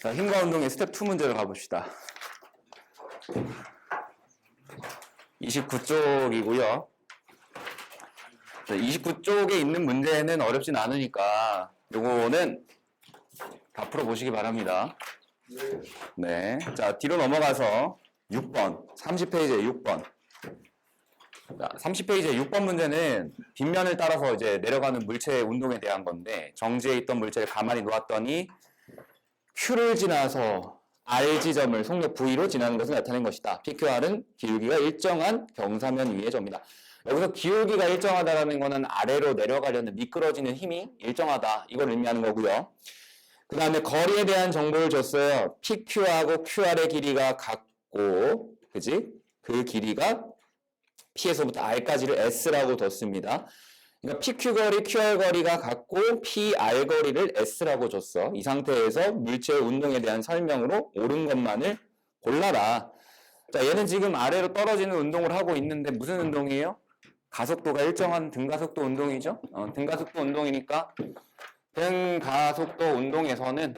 자, 힘과 운동의 스텝 2 문제를 가봅시다. 29쪽이고요. 29쪽에 있는 문제는 어렵진 않으니까 요거는 다 풀어보시기 바랍니다. 네. 자, 뒤로 넘어가서 6번, 30페이지에 6번. 자, 30페이지에 6번 문제는 빗면을 따라서 이제 내려가는 물체의 운동에 대한 건데, 정지에 있던 물체를 가만히 놓았더니 Q를 지나서 R 지점을 속력 V로 지나는 것을 나타낸 것이다. PQR은 기울기가 일정한 경사면 위의 점이다. 여기서 기울기가 일정하다는 것은 아래로 내려가려는 미끄러지는 힘이 일정하다. 이걸 의미하는 거고요. 그 다음에 거리에 대한 정보를 줬어요. PQ하고 QR의 길이가 같고, 그지? 그 길이가 P에서부터 R까지를 S라고 뒀습니다. 그러니까 PQ 거리, QR 거리가 같고 PR 거리를 S라고 줬어. 이 상태에서 물체의 운동에 대한 설명으로 옳은 것만을 골라라. 자, 얘는 지금 아래로 떨어지는 운동을 하고 있는데 무슨 운동이에요? 가속도가 일정한 등가속도 운동이죠. 등가속도 운동이니까 등가속도 운동에서는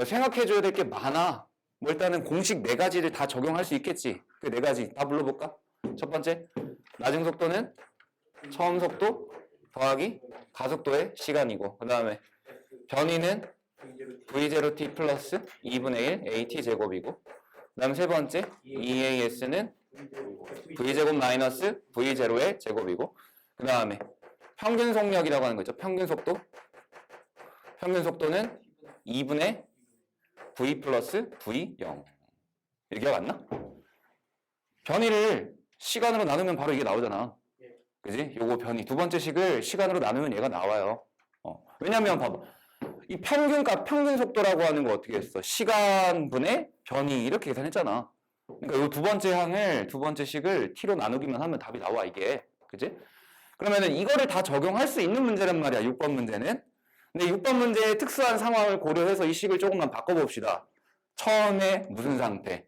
생각해줘야 될 게 많아. 뭐 일단은 공식 4가지를 다 적용할 수 있겠지. 그 4가지 다 불러볼까? 첫 번째, 낮은 속도는 처음 속도 더하기 가속도의 시간이고, 그 다음에 변이는 V0t 플러스 2분의 1 AT 제곱이고, 그 다음 세 번째, EAS는 V제곱 마이너스 V0의 제곱이고, 그 다음에 평균 속력이라고 하는 거죠. 평균 속도. 평균 속도는 2분의 V 플러스 V0. 이렇게 기억 안 나? 변이를 시간으로 나누면 바로 이게 나오잖아. 그지? 요거 변이. 두 번째 식을 시간으로 나누면 얘가 나와요. 왜냐면 봐봐. 이 평균값, 평균 속도라고 하는 거 어떻게 했어? 시간분의 변이 이렇게 계산했잖아. 그러니까 요 두 번째 항을, 두 번째 식을 t로 나누기만 하면 답이 나와, 이게. 그지? 그러면은 이거를 다 적용할 수 있는 문제란 말이야, 6번 문제는. 근데 6번 문제의 특수한 상황을 고려해서 이 식을 조금만 바꿔봅시다. 처음에 무슨 상태?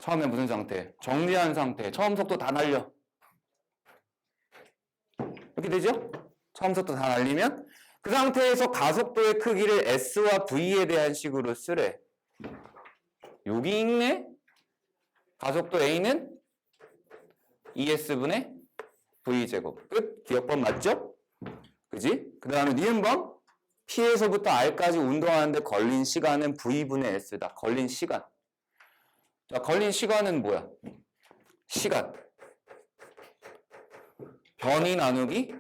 처음에 무슨 상태? 정지한 상태. 처음 속도 다 날려. 이렇게 되죠? 처음 속도 다 날리면 그 상태에서 가속도의 크기를 S와 V에 대한 식으로 쓰래. 여기 있네? 가속도 A는 ES분의 V제곱. 끝. 기억법 맞죠? 그지? 그 다음에 니은번 P에서부터 R까지 운동하는데 걸린 시간은 V분의 S다. 걸린 시간. 자, 걸린 시간은 뭐야? 시간. 변이 나누기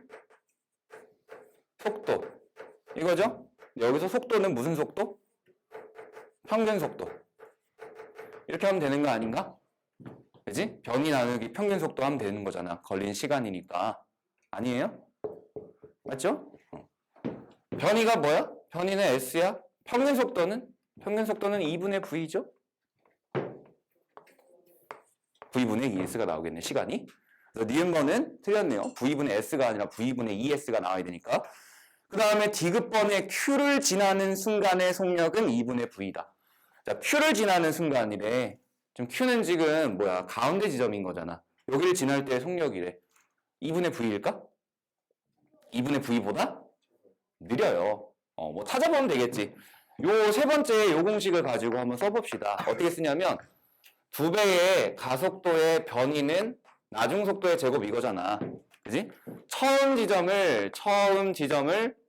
속도. 이거죠? 여기서 속도는 무슨 속도? 평균 속도. 이렇게 하면 되는 거 아닌가? 그지? 변이 나누기 평균 속도 하면 되는 거잖아. 걸린 시간이니까. 아니에요? 맞죠? 변이가 뭐야? 변이는 S야. 평균 속도는? 평균 속도는 2분의 V죠? V분의 ES가 나오겠네, 시간이. 그래서 니은번은 틀렸네요. V분의 S가 아니라 V분의 ES가 나와야 되니까. 그 다음에 D급번의 Q를 지나는 순간의 속력은 2분의 V다. 자, Q를 지나는 순간이래. 지금 Q는 지금 뭐야? 가운데 지점인 거잖아. 여기를 지날 때 속력이래. 2분의 V일까? 2분의 V보다 느려요. 뭐 찾아보면 되겠지. 요 세 번째 요 공식을 가지고 한번 써봅시다. 어떻게 쓰냐면 2배의 가속도의 변이는 나중 속도의 제곱 이거잖아. 그지? 처음 지점을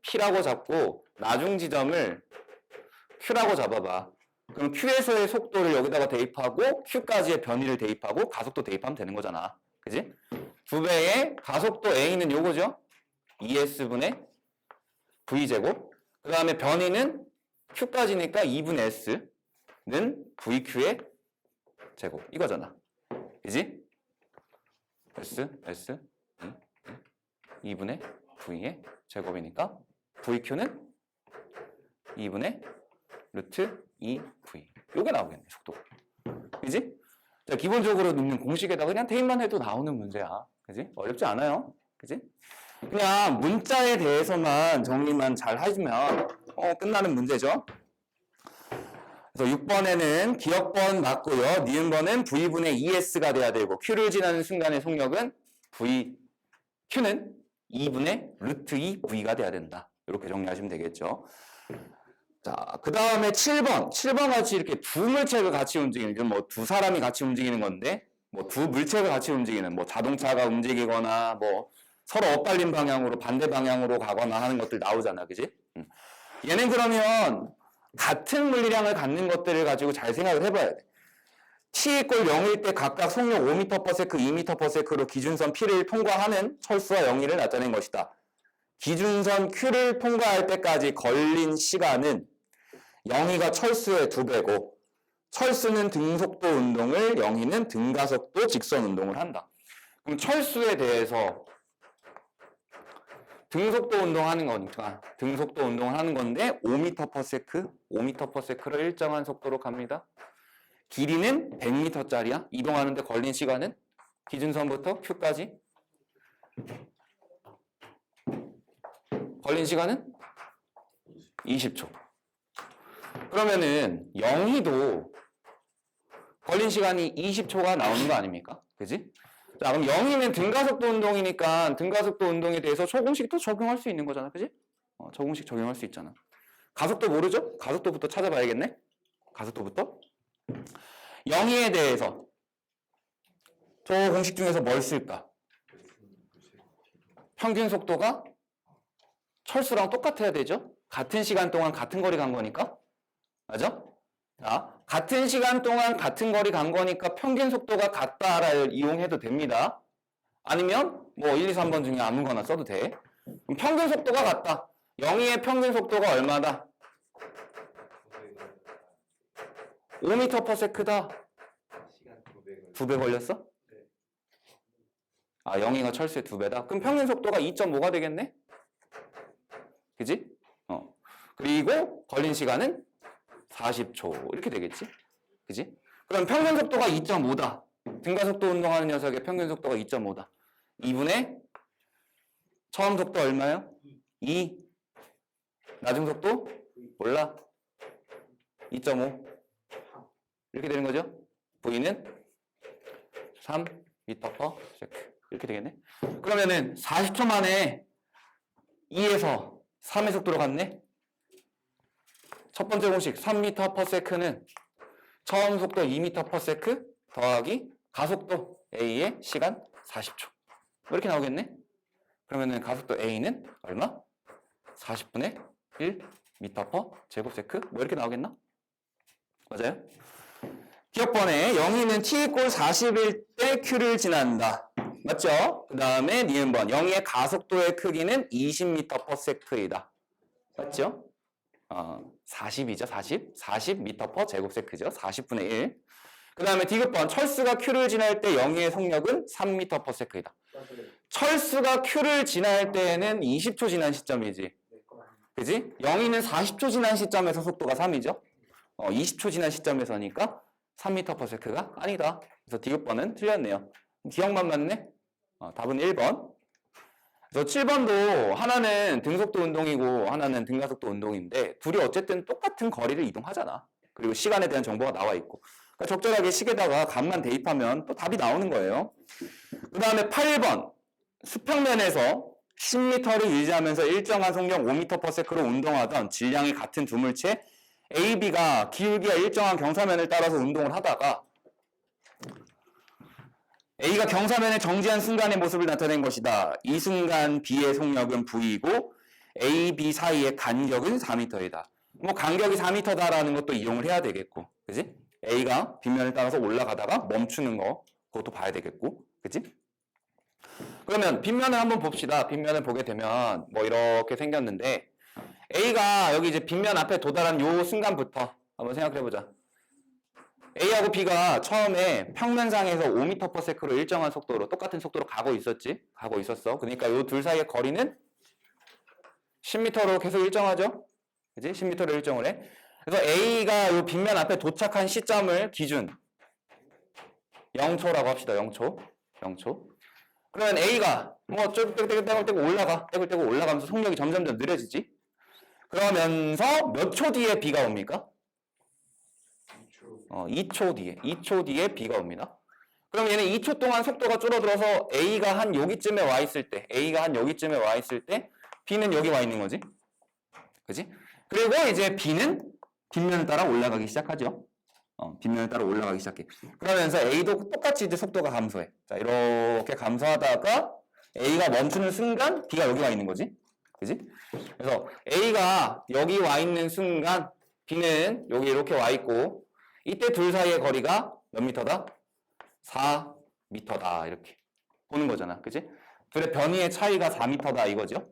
P라고 잡고 나중 지점을 Q라고 잡아봐. 그럼 Q에서의 속도를 여기다가 대입하고 Q까지의 변이를 대입하고 가속도 대입하면 되는 거잖아. 그지? 2배의 가속도 A는 요거죠? ES분의 V제곱. 그 다음에 변이는 Q까지니까 2분의 S는 VQ의 제곱. 이거잖아. 그지? S, 2분의 V의 제곱이니까 VQ는 2분의 루트 2V. 요게 나오겠네, 속도가. 그지? 자, 기본적으로 있는 공식에다가 그냥 대입만 해도 나오는 문제야. 그지? 어렵지 않아요. 그지? 그냥 문자에 대해서만 정리만 잘 해주면 끝나는 문제죠. 그래서 6번에는 기억번 맞고요. 니은번은 V분의 ES가 돼야 되고 Q를 지나는 순간의 속력은 Q는 2분의 루트 2V가 돼야 된다. 이렇게 정리하시면 되겠죠. 자, 그 다음에 7번. 7번 같이 이렇게 두 물체가 같이 움직이는, 이건 뭐 두 사람이 같이 움직이는 건데, 뭐 두 물체가 같이 움직이는, 뭐 자동차가 움직이거나, 뭐 서로 엇갈린 방향으로 반대 방향으로 가거나 하는 것들 나오잖아. 그지? 얘는 그러면 같은 물리량을 갖는 것들을 가지고 잘 생각을 해봐야 돼. t = 0일 때 각각 속력 5m/s, 2m/s로 기준선 P를 통과하는 철수와 영위를 나타낸 것이다. 기준선 Q를 통과할 때까지 걸린 시간은 영위가 철수의 2배고 철수는 등속도 운동을, 영위는 등가속도 직선 운동을 한다. 그럼 철수에 대해서 등속도 운동하는 거니까 등속도 운동을 하는 건데 5m/s를 일정한 속도로 갑니다. 길이는 100m짜리야. 이동하는데 걸린 시간은 기준선부터 Q까지 걸린 시간은 20초. 그러면은 영희도 걸린 시간이 20초가 나오는 거 아닙니까? 그지? 자, 그럼 영희는 등가속도 운동이니까 등가속도 운동에 대해서 초공식도 적용할 수 있는 거잖아. 그지? 초공식 적용할 수 있잖아. 가속도 모르죠? 가속도부터 찾아봐야겠네. 가속도부터. 영희에 대해서 초공식 중에서 뭘 쓸까? 평균 속도가 철수랑 똑같아야 되죠? 같은 시간 동안 같은 거리 간 거니까. 맞아? 자, 같은 시간 동안 같은 거리 간 거니까 평균 속도가 같다를 이용해도 됩니다. 아니면 뭐 1, 2, 3번 중에 아무거나 써도 돼. 그럼 평균 속도가 같다. 영희의 평균 속도가 얼마다? 5m/s다. 2배 걸렸어? 아, 영희가 철수의 2배다. 그럼 평균 속도가 2.5가 되겠네? 그지? 그리고 걸린 시간은 40초. 이렇게 되겠지? 그지? 그럼 평균 속도가 2.5다. 등가속도 운동하는 녀석의 평균 속도가 2.5다. 2분의 처음 속도 얼마요? 2. 나중 속도? 몰라. 2.5. 이렇게 되는 거죠? V는 3m/s. 이렇게 되겠네? 그러면은 40초 만에 2에서 3의 속도로 갔네? 첫 번째 공식 3m/s는 처음 속도 2m/s 더하기 가속도 A의 시간 40초. 이렇게 나오겠네? 그러면은 가속도 A는 얼마? 40분의 1m/제곱세크? 뭐 이렇게 나오겠나? 맞아요? 기억번에 영희는 t = 40일 때 Q를 지난다. 맞죠? 그 다음에 니은번 영희의 가속도의 크기는 20m/s이다. 맞죠? 40이죠. 40m/제곱세크죠. 40분의 1. 그 다음에 디귿번 철수가 Q를 지날 때 영희의 속력은 3m/s이다. 철수가 Q를 지날 때는 20초 지난 시점이지. 그지? 영희는 40초 지난 시점에서 속도가 3이죠. 20초 지난 시점에서니까 3m/s가 아니다. 그래서 디귿번은 틀렸네요. 기억만 맞네? 답은 1번. 그래서 7번도 하나는 등속도 운동이고 하나는 등가속도 운동인데 둘이 어쨌든 똑같은 거리를 이동하잖아. 그리고 시간에 대한 정보가 나와 있고. 그러니까 적절하게 식에다가 값만 대입하면 또 답이 나오는 거예요. 그 다음에 8번. 수평면에서 10m를 유지하면서 일정한 속력 5m/s로 운동하던 질량이 같은 두 물체 A, B가 기울기가 일정한 경사면을 따라서 운동을 하다가 A가 경사면에 정지한 순간의 모습을 나타낸 것이다. 이 순간 B의 속력은 V이고 A, B 사이의 간격은 4m이다. 뭐 간격이 4m다라는 것도 이용을 해야 되겠고, 그지? A가 빗면을 따라서 올라가다가 멈추는 거, 그것도 봐야 되겠고, 그지? 그러면 빗면을 한번 봅시다. 빗면을 보게 되면 뭐 이렇게 생겼는데 A가 여기 이제 빗면 앞에 도달한 요 순간부터 한번 생각해 보자. A하고 B가 처음에 평면상에서 5m/s로 일정한 속도로 똑같은 속도로 가고 있었어. 그러니까 요 둘 사이의 거리는 10m로 계속 일정하죠. 그지? 10m로 일정을 해. 그래서 A가 요 빗면 앞에 도착한 시점을 기준 0초라고 합시다. 0초. 그러면 A가 뭐 떼굴떼굴 올라가면서 속력이 점점 느려지지. 그러면서 몇 초 뒤에 B가 옵니까? 2초 뒤에 B가 옵니다. 그럼 얘는 2초 동안 속도가 줄어들어서 A가 한 여기쯤에 와 있을 때 B는 여기 와 있는 거지. 그지? 그리고 이제 B는 빗면을 따라 올라가기 시작하죠. 빗면을 따라 올라가기 시작해. 그러면서 A도 똑같이 이제 속도가 감소해. 자, 이렇게 감소하다가 A가 멈추는 순간 B가 여기 와 있는 거지. 그지? 그래서 A가 여기 와 있는 순간 B는 여기 이렇게 와 있고 이때 둘 사이의 거리가 몇 미터다? 4미터다. 이렇게 보는 거잖아. 그지? 둘의 변이의 차이가 4미터다 이거죠.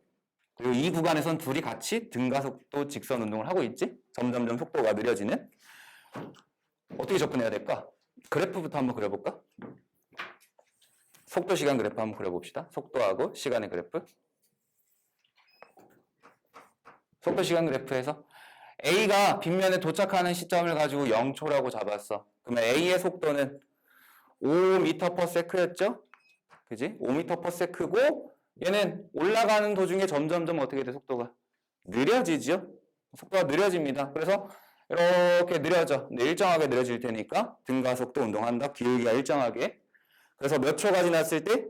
그리고 이 구간에선 둘이 같이 등가속도 직선 운동을 하고 있지? 점점점 속도가 느려지는. 어떻게 접근해야 될까? 그래프부터 한번 그려볼까? 속도 시간 그래프 한번 그려봅시다. 속도하고 시간의 그래프. 속도 시간 그래프에서 A가 빗면에 도착하는 시점을 가지고 0초라고 잡았어. 그러면 A의 속도는 5m/s였죠? 그지? 5m/s고 얘는 올라가는 도중에 점점점 어떻게 돼? 속도가 느려지죠? 속도가 느려집니다. 그래서 이렇게 느려져. 일정하게 느려질 테니까 등가속도 운동한다. 기울기가 일정하게. 그래서 몇 초가 지났을 때?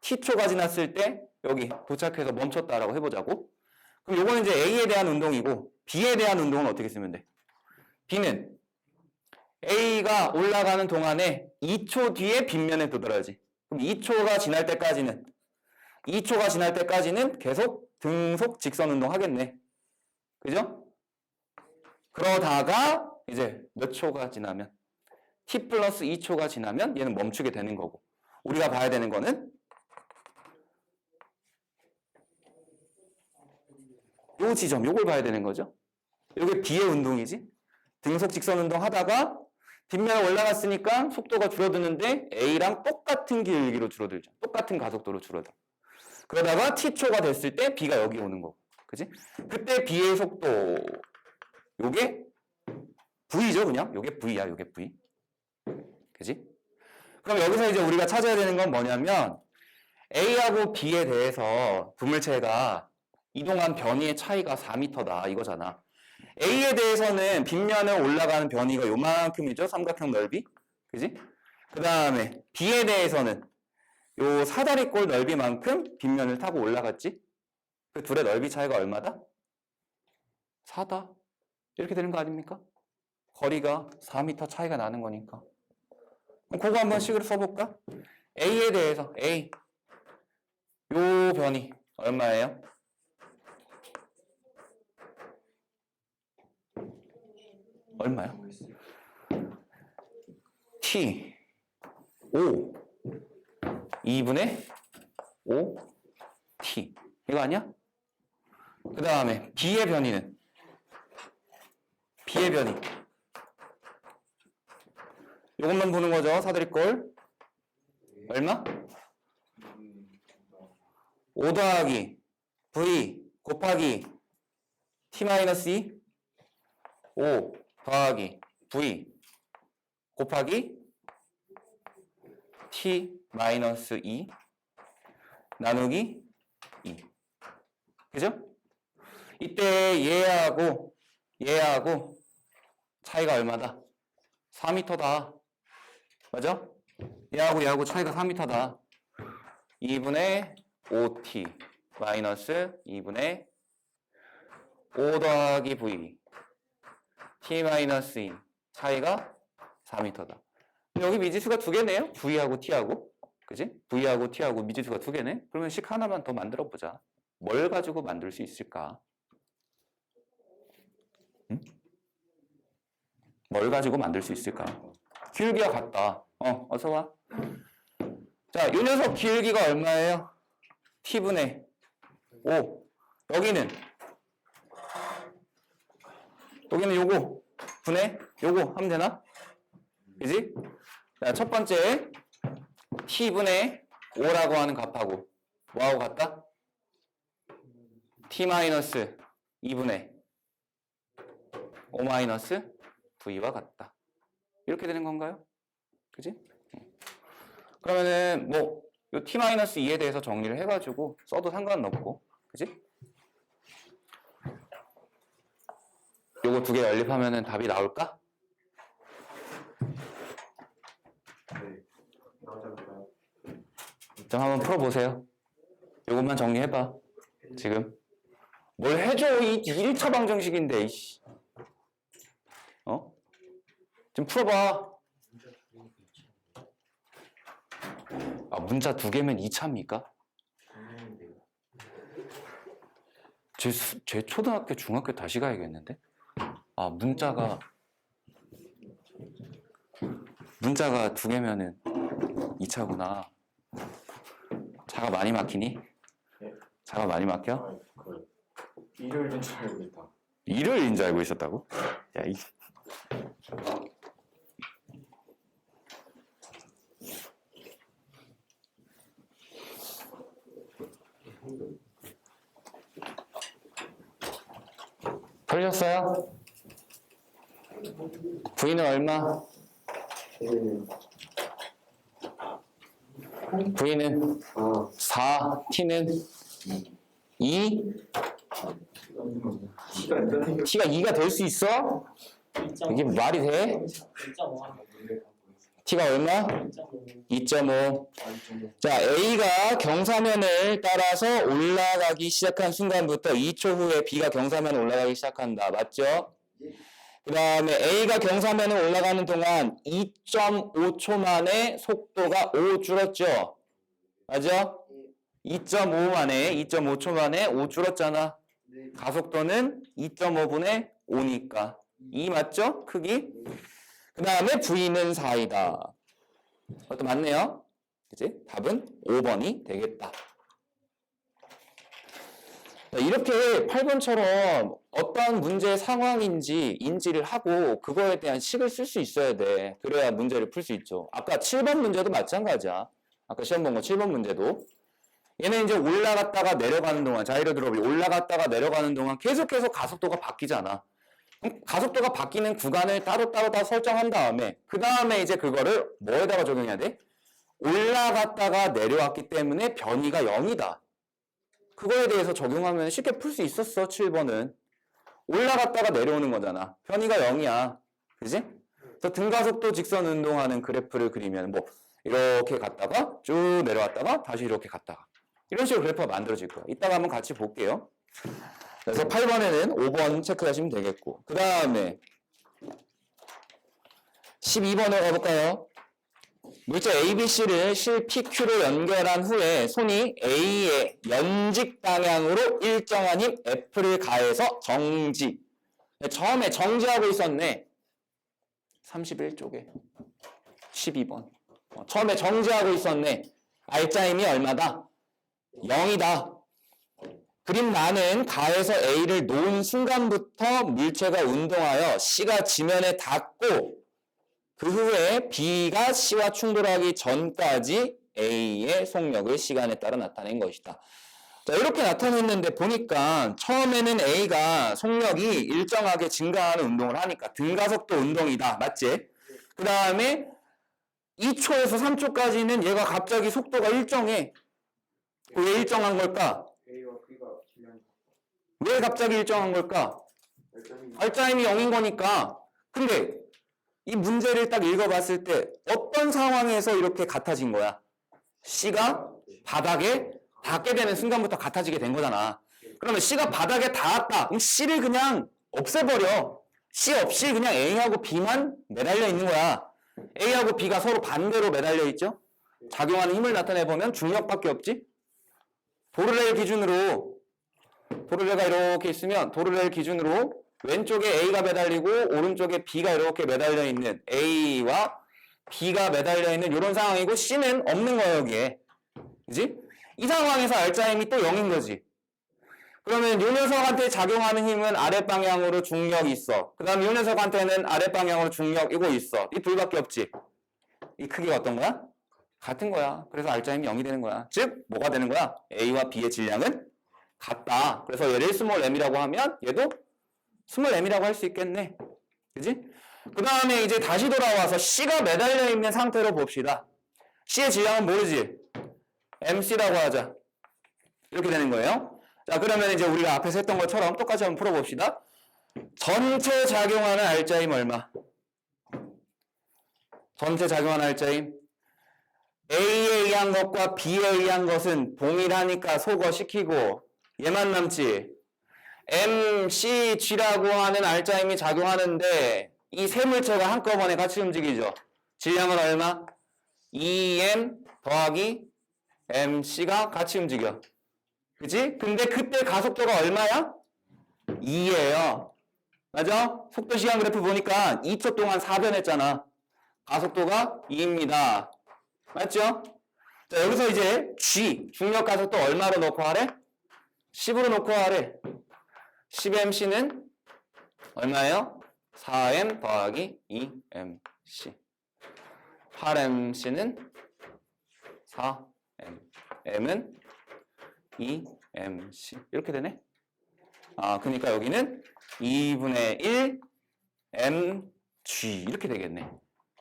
t초가 지났을 때 여기 도착해서 멈췄다라고 해보자고. 그럼 요거는 이제 A에 대한 운동이고 B에 대한 운동은 어떻게 쓰면 돼? B는 A가 올라가는 동안에 2초 뒤에 빗면에 도달하지. 그럼 2초가 지날 때까지는 계속 등속 직선 운동 하겠네. 그죠? 그러다가 이제 몇 초가 지나면 t 플러스 2초가 지나면 얘는 멈추게 되는 거고 우리가 봐야 되는 거는 요 지점, 요걸 봐야 되는 거죠. 이게 B의 운동이지. 등속 직선 운동 하다가 빗면에 올라갔으니까 속도가 줄어드는데 A랑 똑같은 길기로 줄어들죠. 똑같은 가속도로 줄어들어. 그러다가 t초가 됐을 때 B가 여기 오는 거고. 그지? 그때 B의 속도 요게 V죠, 그냥. 요게 V야, 요게 V. 그지? 그럼 여기서 이제 우리가 찾아야 되는 건 뭐냐면 A하고 B에 대해서 부물체가 이동한 변이의 차이가 4m다 이거잖아. A에 대해서는 빗면에 올라가는 변이가 요만큼이죠. 삼각형 넓이. 그지? 그 다음에 B에 대해서는 요 사다리꼴 넓이만큼 빗면을 타고 올라갔지? 그 둘의 넓이 차이가 얼마다? 4다. 이렇게 되는 거 아닙니까? 거리가 4m 차이가 나는 거니까. 그럼 그거 한번 식으로 써볼까? A에 대해서 A 요 변이 얼마예요? 얼마요? T 5 2분의 5 T 이거 아니야? 그 다음에 B의 변이는 B의 변이 이것만 보는 거죠. 사다리꼴 얼마? 5 더하기 V 곱하기 T-2 5 더하기 V 곱하기 T-2 나누기 2 그죠? 이때 얘하고 차이가 얼마다? 4m다 맞아? 얘하고 차이가 4m다 2분의 5t 마이너스 2분의 5 더하기 v t-2 차이가 4m다. 여기 미지수가 두 개네요. v하고 t하고 그지? v하고 t하고 미지수가 두 개네. 그러면 식 하나만 더 만들어 보자. 뭘 가지고 만들 수 있을까? 응? 뭘 가지고 만들 수 있을까? 기울기가 같다. 어서 와. 자, 이 녀석 기울기가 얼마예요? t분의 5. 여기는 요거 분의 요거 하면 되나? 그지? 자, 첫 번째 t분의 5라고 하는 값하고 뭐하고 같다? t-2분의 5-v와 같다. 이렇게 되는 건가요? 그지? 그러면은 뭐 요 t-2에 대해서 정리를 해가지고 써도 상관은 없고 그지? 요거 두 개 연립하면은 답이 나올까? 좀 한번 풀어보세요. 요것만 정리해봐. 지금 뭘 해줘. 이 1차 방정식인데. 이씨. 어? 좀 풀어봐. 아, 문자 2개면 2차입니까? 제 초등학교, 중학교 다시 가야겠는데? 아, 문자가 2개면은 2차구나. 차가 많이 막히니? 차가 많이 막혀? 일요일인 줄 알고 있다. 일요일인 줄 알고 있었다고? 야, 이. 풀렸어요? V는 얼마? V는 4, T는 2? T가 2가 될 수 있어? 이게 말이 돼? T가 얼마? 2.5. 자, A가 경사면을 따라서 올라가기 시작한 순간부터 2초 후에 B가 경사면을 올라가기 시작한다. 맞죠? 그 다음에 A가 경사면을 올라가는 동안 2.5초 만에 속도가 5 줄었죠? 맞죠? 2.5초 만에 5 줄었잖아. 가속도는 2.5분의 5니까 2 맞죠? 크기? 그 다음에 V는 4이다. 그것도 맞네요. 그치? 답은 5번이 되겠다. 이렇게 8번처럼 어떤 문제의 상황인지 인지를 하고 그거에 대한 식을 쓸 수 있어야 돼. 그래야 문제를 풀 수 있죠. 아까 7번 문제도 마찬가지야. 아까 시험 본 거 7번 문제도. 얘는 이제 올라갔다가 내려가는 동안, 자, 예를 들어 올라갔다가 내려가는 동안 계속해서 가속도가 바뀌잖아. 가속도가 바뀌는 구간을 따로따로 다 설정한 다음에 그 다음에 이제 그거를 뭐에다가 적용해야 돼? 올라갔다가 내려왔기 때문에 변이가 0이다. 그거에 대해서 적용하면 쉽게 풀 수 있었어. 7번은. 올라갔다가 내려오는 거잖아. 변이가 0이야. 그지? 그래서 등가속도 직선 운동하는 그래프를 그리면 뭐 이렇게 갔다가 쭉 내려왔다가 다시 이렇게 갔다가 이런 식으로 그래프가 만들어질 거야. 이따가 한번 같이 볼게요. 그래서 8번에는 5번 체크하시면 되겠고, 그 다음에 12번으로 가볼까요? 물자 ABC를 실 PQ로 연결한 후에 손이 A의 연직 방향으로 일정한 힘 F를 가해서 정지. 처음에 정지하고 있었네. 31쪽에 12번. 처음에 정지하고 있었네. 알짜 힘이 얼마다? 0이다. 그림 나는 가에서 A를 놓은 순간부터 물체가 운동하여 C가 지면에 닿고 그 후에 B가 C와 충돌하기 전까지 A의 속력을 시간에 따라 나타낸 것이다. 자, 이렇게 나타냈는데 보니까 처음에는 A가 속력이 일정하게 증가하는 운동을 하니까 등가속도 운동이다. 맞지? 그 다음에 2초에서 3초까지는 얘가 갑자기 속도가 일정해. 왜 일정한 걸까? 왜 갑자기 일정한 걸까? 알짜힘이 0인 거니까. 근데 이 문제를 딱 읽어봤을 때 어떤 상황에서 이렇게 같아진 거야? C가 바닥에 닿게 되는 순간부터 같아지게 된 거잖아. 그러면 C가 바닥에 닿았다. 그럼 C를 그냥 없애버려. C 없이 그냥 A하고 B만 매달려 있는 거야. A하고 B가 서로 반대로 매달려 있죠? 작용하는 힘을 나타내보면 중력밖에 없지? 도르래를 기준으로 도르래가 이렇게 있으면 도르래를 기준으로 왼쪽에 A가 매달리고 오른쪽에 B가 이렇게 매달려 있는 A와 B가 매달려 있는 이런 상황이고 C는 없는 거예요, 여기에. 그지? 이 상황에서 알짜 힘이 또 0인 거지. 그러면 요 녀석한테 작용하는 힘은 아랫방향으로 중력이 있어. 그 다음 요 녀석한테는 아랫방향으로 중력 이거 있어. 이 둘밖에 없지. 이 크기가 어떤 거야? 같은 거야. 그래서 알짜 힘이 0이 되는 거야. 즉 뭐가 되는 거야? A와 B의 질량은 같다. 그래서 얘를 스몰 m이라고 하면 얘도 스몰 m이라고 할 수 있겠네. 그지? 그 다음에 이제 다시 돌아와서 C가 매달려 있는 상태로 봅시다. C의 질량은 모르지? MC라고 하자. 이렇게 되는 거예요. 자, 그러면 이제 우리가 앞에서 했던 것처럼 똑같이 한번 풀어봅시다. 전체 작용하는 알짜 힘 얼마? 전체 작용하는 알짜 힘. A에 의한 것과 B에 의한 것은 동일하니까 소거시키고 얘만 남지. MCG라고 하는 알짜임이 작용하는데 이 세 물체가 한꺼번에 같이 움직이죠. 질량은 얼마? 2M 더하기 MC가 같이 움직여. 그치? 근데 그때 가속도가 얼마야? 2예요. 맞아? 속도 시간 그래프 보니까 2초 동안 4변했잖아. 가속도가 2입니다. 맞죠? 자, 여기서 이제 G, 중력 가속도 얼마로 놓고 하래? 10으로 놓고 하래. 10mc는 얼마예요? 4m 더하기 2mc. 8mc는 4m. m은 2mc. 이렇게 되네. 아, 그러니까 여기는 2분의 1 mg 이렇게 되겠네.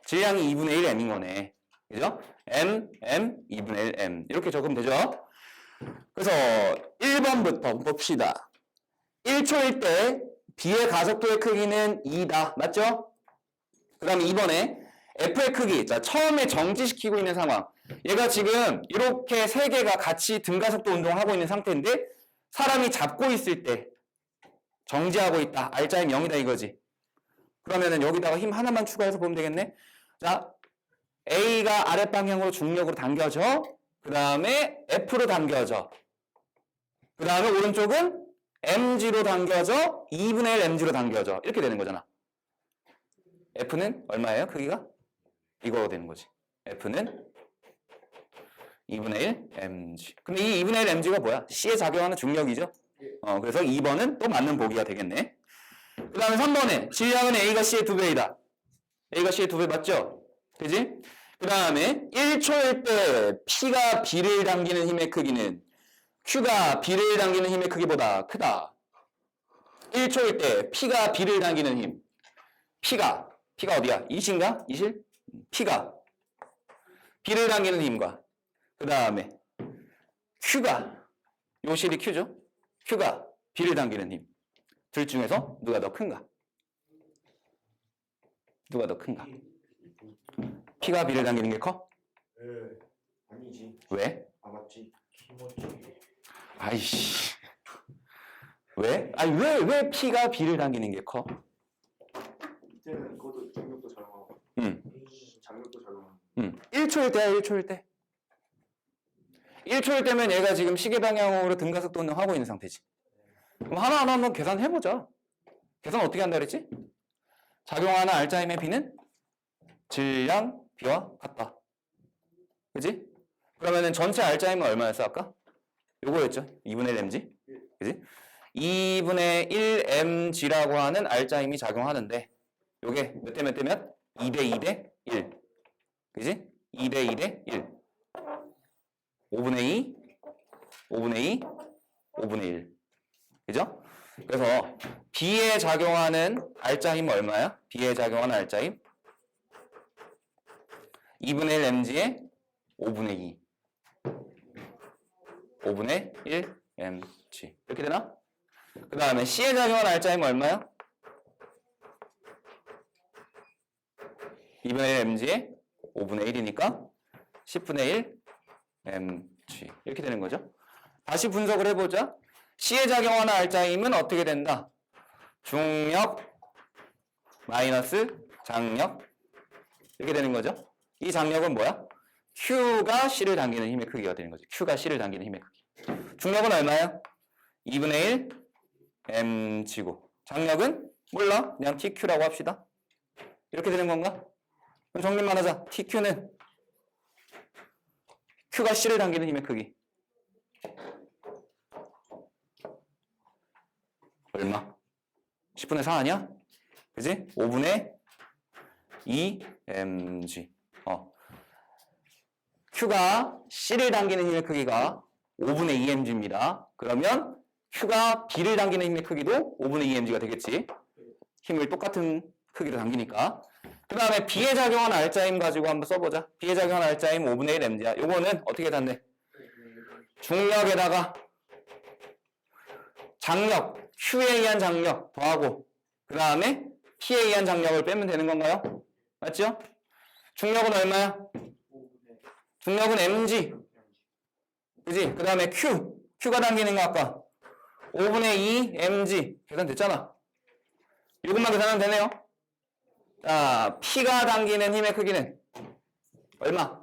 질량이 2분의 1 m인 거네. 그죠? m, 2분의 1 m 이렇게 적으면 되죠? 그래서 1번부터 봅시다. 1초일 때 B의 가속도의 크기는 2다. 맞죠? 그 다음에 2번에 F의 크기. 자, 처음에 정지시키고 있는 상황. 얘가 지금 이렇게 세 개가 같이 등가속도 운동을 하고 있는 상태인데 사람이 잡고 있을 때 정지하고 있다. 알짜임 0이다 이거지. 그러면은 여기다가 힘 하나만 추가해서 보면 되겠네. 자, A가 아랫방향으로 중력으로 당겨져. 그 다음에 F로 당겨져. 그 다음에 오른쪽은 mg로 당겨져. 2분의 1 mg로 당겨져. 이렇게 되는 거잖아. F는 얼마예요? 크기가? 이거 되는 거지. F는 2분의 1 mg. 근데 이 2분의 1 mg가 뭐야? C에 작용하는 중력이죠. 그래서 2번은 또 맞는 보기가 되겠네. 그 다음에 3번에 질량은 A가 C의 2배이다. A가 C의 2배 맞죠? 그지? 그 다음에 1초일 때 P가 B를 당기는 힘의 크기는 Q가 B를 당기는 힘의 크기보다 크다. 1초일 때 P가 B를 당기는 힘. P가 어디야? 이신가? 이실? P가 B를 당기는 힘과 그 다음에 Q가 요 실이 Q죠? Q가 B를 당기는 힘. 둘 중에서 누가 더 큰가? 누가 더 큰가? P가 B를 당기는 게 커? 아니지. 왜? 아 맞지. 키모치. 아이씨. 왜? 아니 왜 P가 B를 당기는 게 커? 이때는 그것도 중력도 작용하고. 장력도 작용하고. 1초일 때야 1초일 때. 1초일 때면 얘가 지금 시계 방향으로 등가속도 운동하고 있는 상태지. 그럼 하나하나 한번 계산해보자. 계산 어떻게 한다 그랬지? 작용하는 알짜임의 B는 질량 B와 같다. 그지? 그러면은 전체 알짜임은 얼마였어 아까? 요거였죠? 2분의 1 mg. 그지? 2분의 1 mg라고 하는 알짜임이 작용하는데 요게 몇 대 몇 대 몇? 2대 2대 1. 그지? 2대 2대 1. 5분의 2, 5분의 2, 5분의 1. 그죠? 그래서 B에 작용하는 알짜임은 얼마야? B에 작용하는 알짜임? 2분의 1 mg에 5분의 2. 5분의 1 mg. 이렇게 되나? 그 다음에 C에 작용하는 알짜임은 얼마야? 2분의 1 mg에 5분의 1이니까 10분의 1 mg. 이렇게 되는 거죠. 다시 분석을 해보자. C에 작용하는 알짜임은 어떻게 된다? 중력 마이너스 장력. 이렇게 되는 거죠. 이 장력은 뭐야? Q가 C를 당기는 힘의 크기가 되는 거죠. Q가 C를 당기는 힘의 크기. 중력은 얼마야? 2분의 1 mg고. 장력은 몰라. 그냥 TQ라고 합시다. 이렇게 되는 건가? 그럼 정리만 하자. TQ는 Q가 C를 당기는 힘의 크기. 얼마? 10분의 4 아니야? 그지? 5분의 2 mg. Q가 C를 당기는 힘의 크기가 5분의 2 mg입니다. 그러면 Q가 B를 당기는 힘의 크기도 5분의 2 mg가 되겠지. 힘을 똑같은 크기로 당기니까. 그 다음에 B에 작용하는 알짜임 가지고 한번 써보자. B에 작용하는 알짜임 5분의 1 mg야. 요거는 어떻게 단대? 중력에다가 장력, Q에 의한 장력 더하고 그 다음에 P에 의한 장력을 빼면 되는 건가요? 맞죠? 중력은 얼마야? 중력은 mg. 그지? 그 다음에 Q가 당기는 거 아까 5분의 2 mg 계산됐잖아. 이것만 계산하면 되네요. 자, P가 당기는 힘의 크기는 얼마?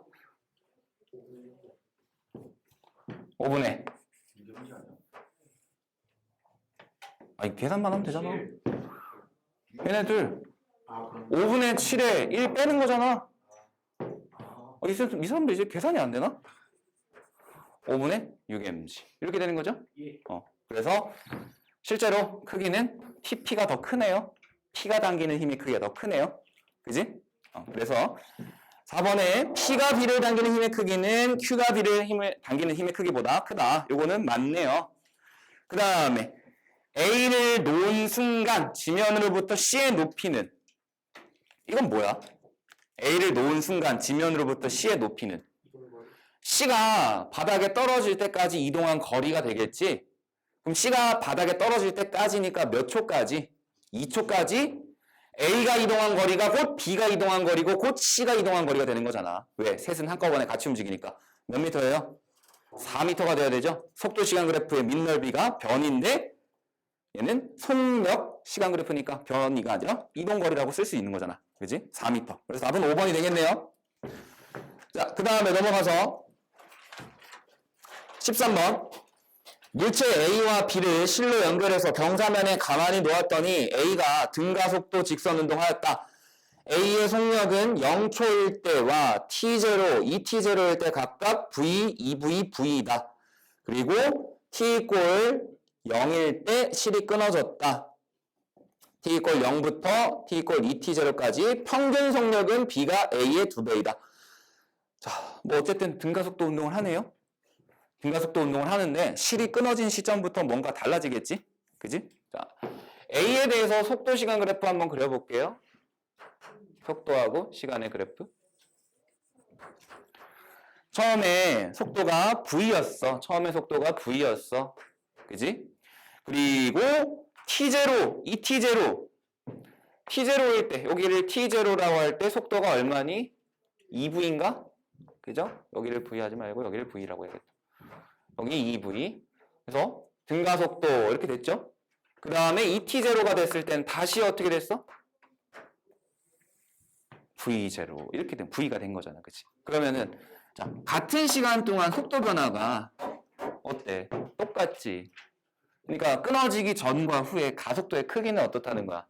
5분의 아니 계산만 하면 되잖아. 얘네들 아, 그럼 5분의 7에 1 빼는 거잖아. 이 사람들 이제 계산이 안 되나? 5분의 6mg 이렇게 되는 거죠? 예. 그래서 실제로 크기는 TP가 더 크네요. P가 당기는 힘이 크기가 더 크네요. 그지? 그래서 4번에 P가 B를 당기는 힘의 크기는 Q가 B를 당기는 힘의 크기보다 크다. 요거는 맞네요. 그 다음에 A를 놓은 순간 지면으로부터 C의 높이는 이건 뭐야? A를 놓은 순간 지면으로부터 C의 높이는 이건 뭐 C가 바닥에 떨어질 때까지 이동한 거리가 되겠지? 그럼 C가 바닥에 떨어질 때까지니까 몇 초까지? 2초까지 A가 이동한 거리가 곧 B가 이동한 거리고 곧 C가 이동한 거리가 되는 거잖아. 왜? 셋은 한꺼번에 같이 움직이니까. 몇 미터예요? 4미터가 돼야 되죠? 속도 시간 그래프의 밑넓이가 변인데 얘는 속력 시간 그래프니까 변이가 아니라 이동 거리라고 쓸 수 있는 거잖아. 그지? 4미터. 그래서 답은 5번이 되겠네요. 자, 그 다음에 넘어가서 13번. 물체 A와 B를 실로 연결해서 경사면에 가만히 놓았더니 A가 등가속도 직선 운동하였다. A의 속력은 0초일 때와 T0, 2T0일 때 각각 V, 2V, V이다. 그리고 T 이꼴 0일 때 실이 끊어졌다. T 이꼴 0부터 T 이꼴 2T0까지 평균 속력은 B가 A의 2배이다. 자, 뭐 어쨌든 등가속도 운동을 하네요. 등가속도 운동을 하는데 실이 끊어진 시점부터 뭔가 달라지겠지? 그지? 자, A에 대해서 속도 시간 그래프 한번 그려볼게요. 속도하고 시간의 그래프. 처음에 속도가 V였어. 처음에 속도가 V였어. 그지? 그리고 T0, 2T0. T0일 때, 여기를 T0라고 할 때 속도가 얼마니? 2V인가? 그죠? 여기를 V 하지 말고 여기를 V라고 해야겠다. 여기 2V. 그래서 등가속도 이렇게 됐죠? 그 다음에 2T0가 됐을 땐 다시 어떻게 됐어? V0 이렇게 된 V가 된 거잖아. 그치? 그러면은 자, 같은 시간 동안 속도 변화가 어때? 똑같지? 그러니까 끊어지기 전과 후에 가속도의 크기는 어떻다는 거야?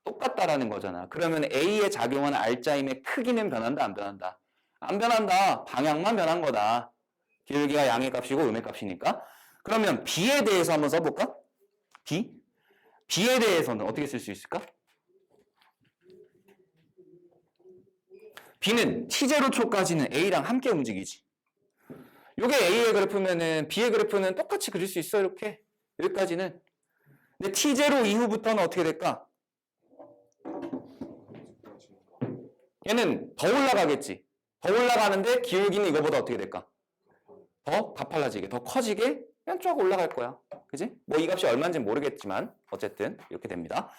똑같다라는 거잖아. 그러면 A에 작용하는 R자임의 크기는 변한다, 안 변한다? 안 변한다. 방향만 변한 거다. 길기가 양의 값이고 음의 값이니까. 그러면 B에 대해서 한번 써볼까? B? B에 대해서는 어떻게 쓸 수 있을까? B는 T0초까지는 A랑 함께 움직이지. 요게 A의 그래프면은 B의 그래프는 똑같이 그릴 수 있어, 이렇게. 여기까지는. 근데 T0 이후부터는 어떻게 될까? 얘는 더 올라가겠지. 더 올라가는데 기울기는 이거보다 어떻게 될까? 더 가팔라지게, 더 커지게 그냥 쭉 올라갈 거야. 그지? 뭐 이 값이 얼마인지 모르겠지만 어쨌든 이렇게 됩니다.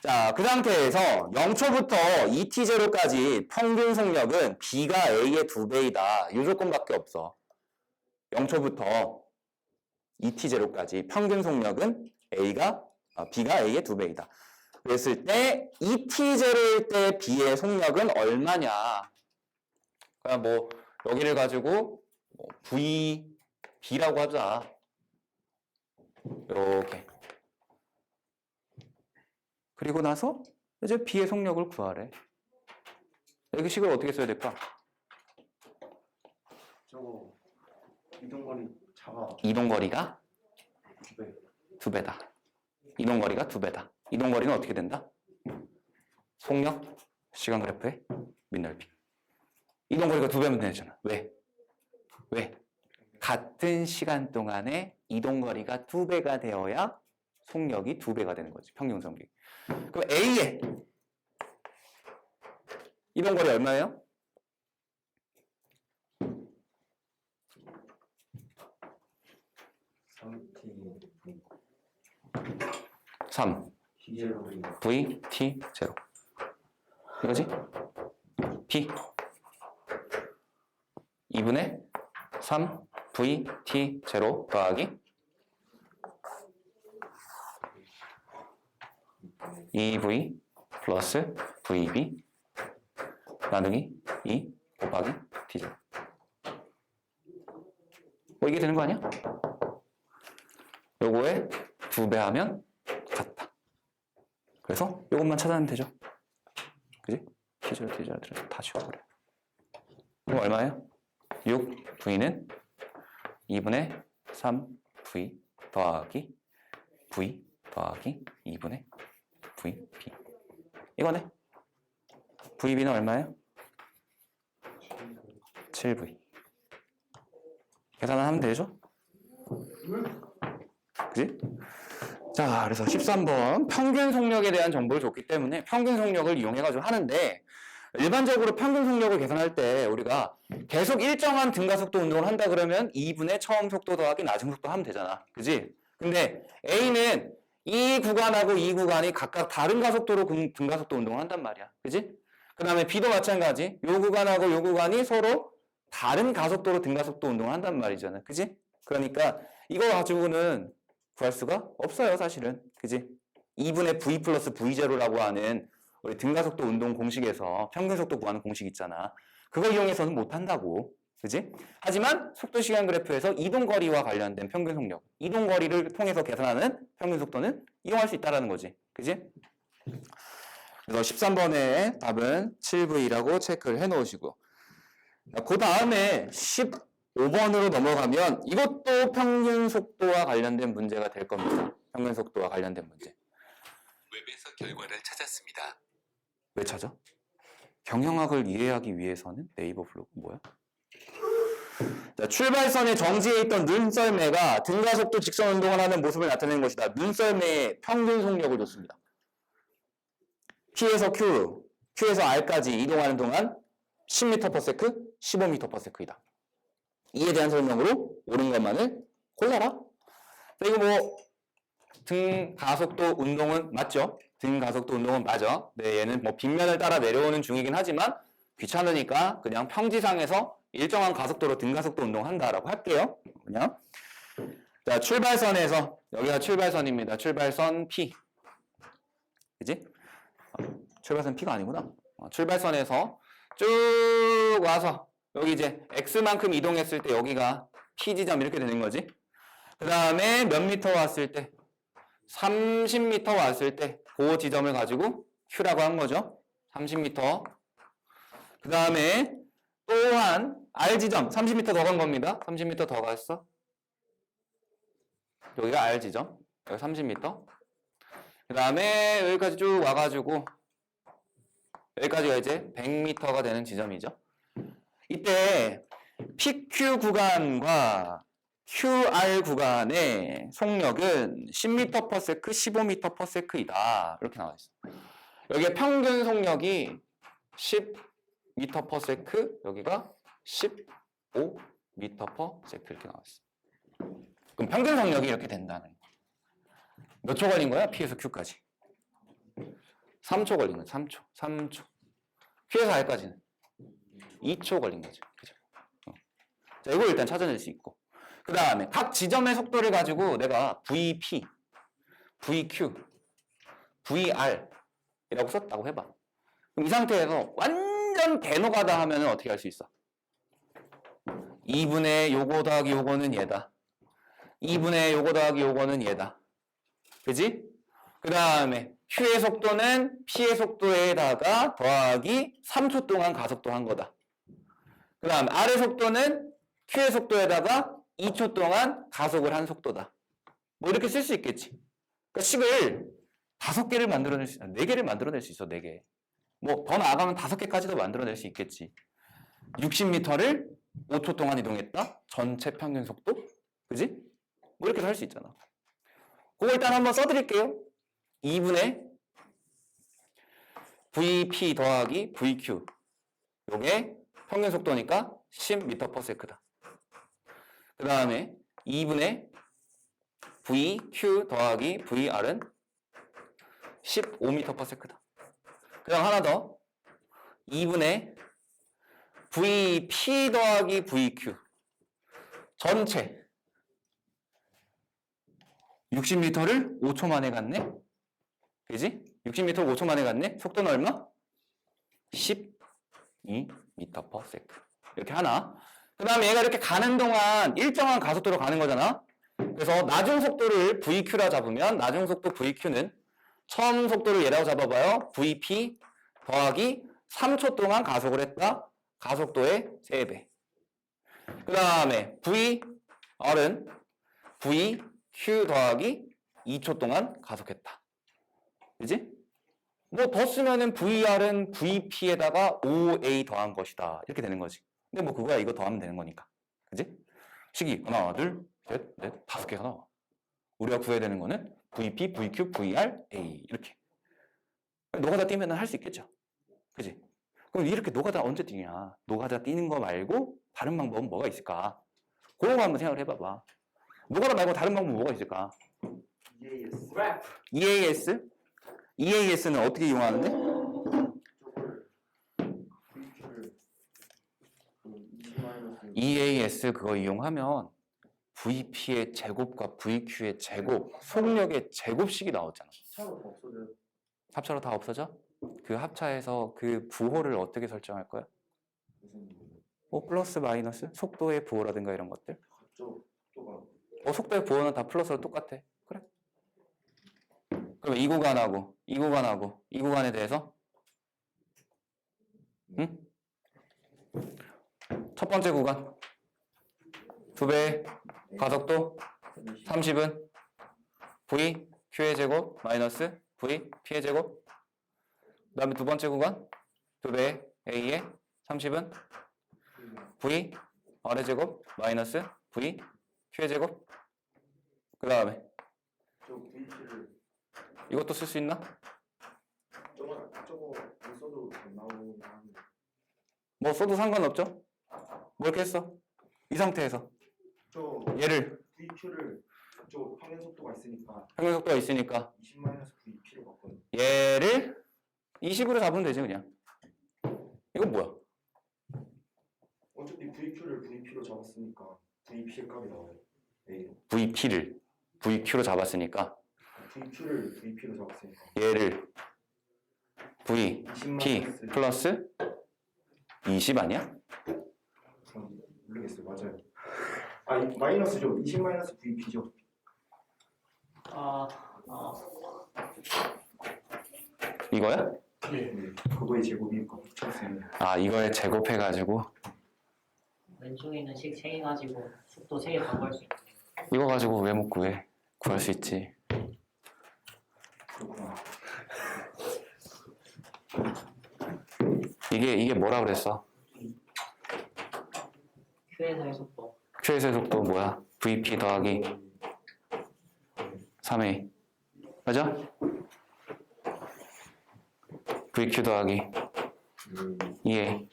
자, 그 상태에서 0초부터 2T0까지 평균 속력은 B가 A의 2배이다. 이 조건밖에 없어. 0초부터 2T0까지 평균 속력은 B가 A의 2배이다. 그랬을 때 2T0일 때 B의 속력은 얼마냐? 그냥 뭐 여기를 가지고 B라고 하자. 이렇게. 그리고 나서 이제 B의 속력을 구하래. 여기 식을 어떻게 써야 될까? 저거 이동거리 작아. 이동거리가 2배. 2배다. 이동거리가 2배다. 이동거리는 어떻게 된다? 속력, 시간 그래프의 밑넓이. 이동거리가 2배면 되잖아. 왜? 같은 시간 동안에 이동거리가 2배가 되어야 속력이 2배가 되는 거지. 평균 속력이. 그럼 A의 이동거리 얼마예요? 3 V, T, 0 이거지? P 2분의 3 V, T, 0 더하기 2V 플러스 VB 나누기 2 곱하기 T제곱. 뭐 이게 되는 거 아니야? 요거에 2배 하면 같다. 그래서 요것만 찾아내면 되죠. 그지? T제곱 다 지워버려. 그럼 얼마예요? 6V는 2분의 3V 더하기 V 더하기 2분의 VB. 이거네. VB는 얼마예요? 7V. 계산하면 되죠? 그지? 자, 그래서 13번 평균 속력에 대한 정보를 줬기 때문에 평균 속력을 이용해가지고 하는데, 일반적으로 평균 속력을 계산할 때 우리가 계속 일정한 등가속도 운동을 한다 그러면 2분의 처음 속도 더하기 나중 속도 하면 되잖아. 그지? 근데 A는 이 구간하고 이 구간이 각각 다른 가속도로 등가속도 운동을 한단 말이야. 그지? 그 다음에 B도 마찬가지. 요 구간하고 요 구간이 서로 다른 가속도로 등가속도 운동을 한단 말이잖아. 그지? 그러니까 이거 가지고는 구할 수가 없어요, 사실은. 그지? 2분의 V 플러스 V0라고 하는 우리 등가속도 운동 공식에서 평균 속도 구하는 공식 있잖아. 그거 이용해서는 못 한다고. 그지? 하지만 속도 시간 그래프에서 이동거리와 관련된 평균 속력, 이동거리를 통해서 계산하는 평균 속도는 이용할 수 있다는 거지. 그지? 그래서 13번의 답은 7V라고 체크를 해 놓으시고, 그 다음에 15번으로 넘어가면 이것도 평균 속도와 관련된 문제가 될 겁니다. 평균 속도와 관련된 문제. 웹에서 결과를 찾았습니다. 왜 찾아? 경영학을 이해하기 위해서는 네이버 블로그 뭐야? 자, 출발선의 정지에 있던 눈썰매가 등가속도 직선 운동을 하는 모습을 나타내는 것이다. 눈썰매의 평균 속력을 줬습니다. P에서 Q, Q에서 R까지 이동하는 동안 10m/s, 15m/s이다. 이에 대한 설명으로 옳은 것만을 골라라. 이거 뭐 등가속도 운동은 맞죠? 등가속도 운동은 맞아. 네, 얘는 뭐 빗면을 따라 내려오는 중이긴 하지만 귀찮으니까 그냥 평지상에서 일정한 가속도로 등가속도 운동한다라고 할게요. 그냥. 자, 출발선에서 여기가 출발선입니다. 출발선 P. 그지? 출발선 P가 아니구나. 출발선에서 쭉 와서 여기 이제 X만큼 이동했을 때 여기가 P 지점 이렇게 되는 거지. 그 다음에 몇 미터 왔을 때 30m 왔을 때 그 지점을 가지고 Q라고 한 거죠. 30m. 그 다음에 또한 R 지점 30m 더 간 겁니다. 30m 더 갔어. 여기가 R 지점. 여기 30m. 그 다음에 여기까지 쭉 와가지고 여기까지가 이제 100m가 되는 지점이죠. 이때 PQ 구간과 QR 구간의 속력은 10m/s, 15m/s이다. 이렇게 나와 있어. 여기에 평균 속력이 10m/s, 여기가 15m/s 이렇게 나와 있어. 그럼 평균 속력이 이렇게 된다는 거. 몇 초 걸린 거야? P에서 Q까지. 3초 걸린 거야. 3초. Q에서 R까지는 2초 걸린 거죠. 그죠? 자, 이걸 일단 찾아낼 수 있고. 그 다음에 각 지점의 속도를 가지고 내가 VP, VQ, VR 이라고 썼다고 해봐. 그럼 이 상태에서 완전 대노가다 하면 어떻게 할 수 있어? 2분의 요거 더하기 요거는 얘다. 2분의 요거 더하기 요거는 얘다. 그지? 그 다음에 Q의 속도는 P의 속도에다가 더하기 3초 동안 가속도 한 거다. 그 다음 R의 속도는 Q의 속도에다가 2초 동안 가속을 한 속도다. 뭐 이렇게 쓸 수 있겠지. 그러니까 식을 5개를 만들어낼 수, 4개를 만들어낼 수 있어, 4개. 뭐 더 나아가면 5개까지도 만들어낼 수 있겠지. 60m를 5초 동안 이동했다. 전체 평균 속도. 그지? 뭐 이렇게 할 수 있잖아. 그거 일단 한번 써드릴게요. 2분의 VP 더하기 VQ. 요게 평균 속도니까 10m/s다. 그 다음에 2분의 VQ 더하기 VR은 15m/s다. 그 다음 하나 더. 2분의 VP 더하기 VQ. 전체 60m를 5초 만에 갔네? 그지? 60m 5초 만에 갔네? 속도는 얼마? 12m/s. 이렇게 하나. 그 다음에 얘가 이렇게 가는 동안 일정한 가속도로 가는 거잖아. 그래서 나중 속도를 VQ라 잡으면 나중 속도 VQ는 처음 속도를 얘라고 잡아봐요. VP 더하기 3초 동안 가속을 했다. 가속도의 3배. 그 다음에 VR은 VQ 더하기 2초 동안 가속했다. 그지? 뭐 더 쓰면은 VR은 VP에다가 5A 더한 것이다. 이렇게 되는 거지. 근데 뭐 그거야 이거 더하면 되는 거니까. 그지? 식이 하나, 둘, 셋, 넷, 5개가 나와. 우리가 구해야 되는 거는 VP, VQ, VR, A 이렇게. 노가다 뛰면 할 수 있겠죠. 그지? 그럼 이렇게 노가다 언제 뛰냐? 노가다 뛰는 거 말고 다른 방법은 뭐가 있을까? 그런 거 한번 생각을 해봐봐. 노가다 말고 다른 방법은 뭐가 있을까? EAS. EAS? EAS는 어떻게 이용하는데? VQ를 20마이너스 EAS 그거 이용하면 VP의 제곱과 VQ의 제곱, 속력의 제곱식이 나오잖아. 차로 더 없어져요. 합차로 다 없어져? 그 합차에서 그 부호를 어떻게 설정할 거야? 무슨 뭐 플러스 마이너스? 속도의 부호라든가 이런 것들? 속도가 속도의 부호는 다 플러스로 똑같아. 그래. 그럼 이 구간하고 이 구간하고 이 구간에 대해서 응? 첫 번째 구간 2배 가속도 30은 V Q의 제곱 마이너스 V P의 제곱. 그 다음에 두 번째 구간 2배 A의 30은 V R의 제곱 마이너스 V Q의 제곱. 그 다음에 저 VQ를 이것도 쓸 수 있나? 저거 안 써도 나오긴 하는데 뭐 써도 상관없죠? 뭐 이렇게 했어? 이 상태에서 저 얘를 VQ를 저 평행 속도가 있으니까 평행 속도가 있으니까 20 마이너스 VP로 바꿔요. 얘를 20으로 잡으면 되지 그냥. 이건 뭐야? 어차피 VQ를 VP로 잡았으니까 VP의 값이 나와요. A로. VP를 VQ로 잡았으니까 VQ를 VP로 잡았으니까 얘를 20 P 마이너스 플러스 20 아니야? 모르겠어요. 맞아요. 아, 마이너스죠. 20 마이너스 VP죠. 이거야? 네. 그거의 제곱이니까 붙였으면 아 이거에 제곱해가지고 왼쪽에 있는 식 3개 가지고 속도 3개 바꿀 수 있다. 이거 가지고 왜 못 구해? 구할 수 있지. 그렇구나. 이게 뭐라 그랬어? Q에서의 속도. Q에서의 속도 뭐야? VP 더하기 3A 맞아? VQ 더하기 2A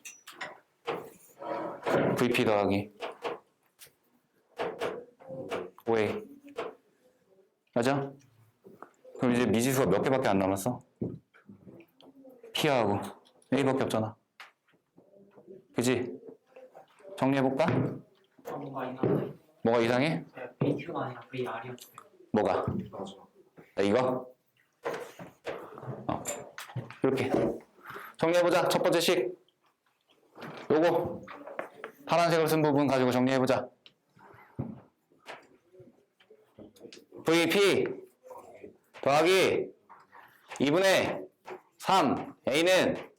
VP 더하기 5A 맞아? 그럼 이제 미지수가 몇 개밖에 안 남았어? P하고 A밖에 없잖아. 그지? 정리해볼까? 뭔가 이상해. 뭐가 이상해? VQ가 아니라 VR이었어요. 뭐가? 맞아. 자, 이거? 이렇게 정리해보자. 첫 번째 식 요거 파란색으로 쓴 부분 가지고 정리해보자. VP 더하기 2분의 3 A는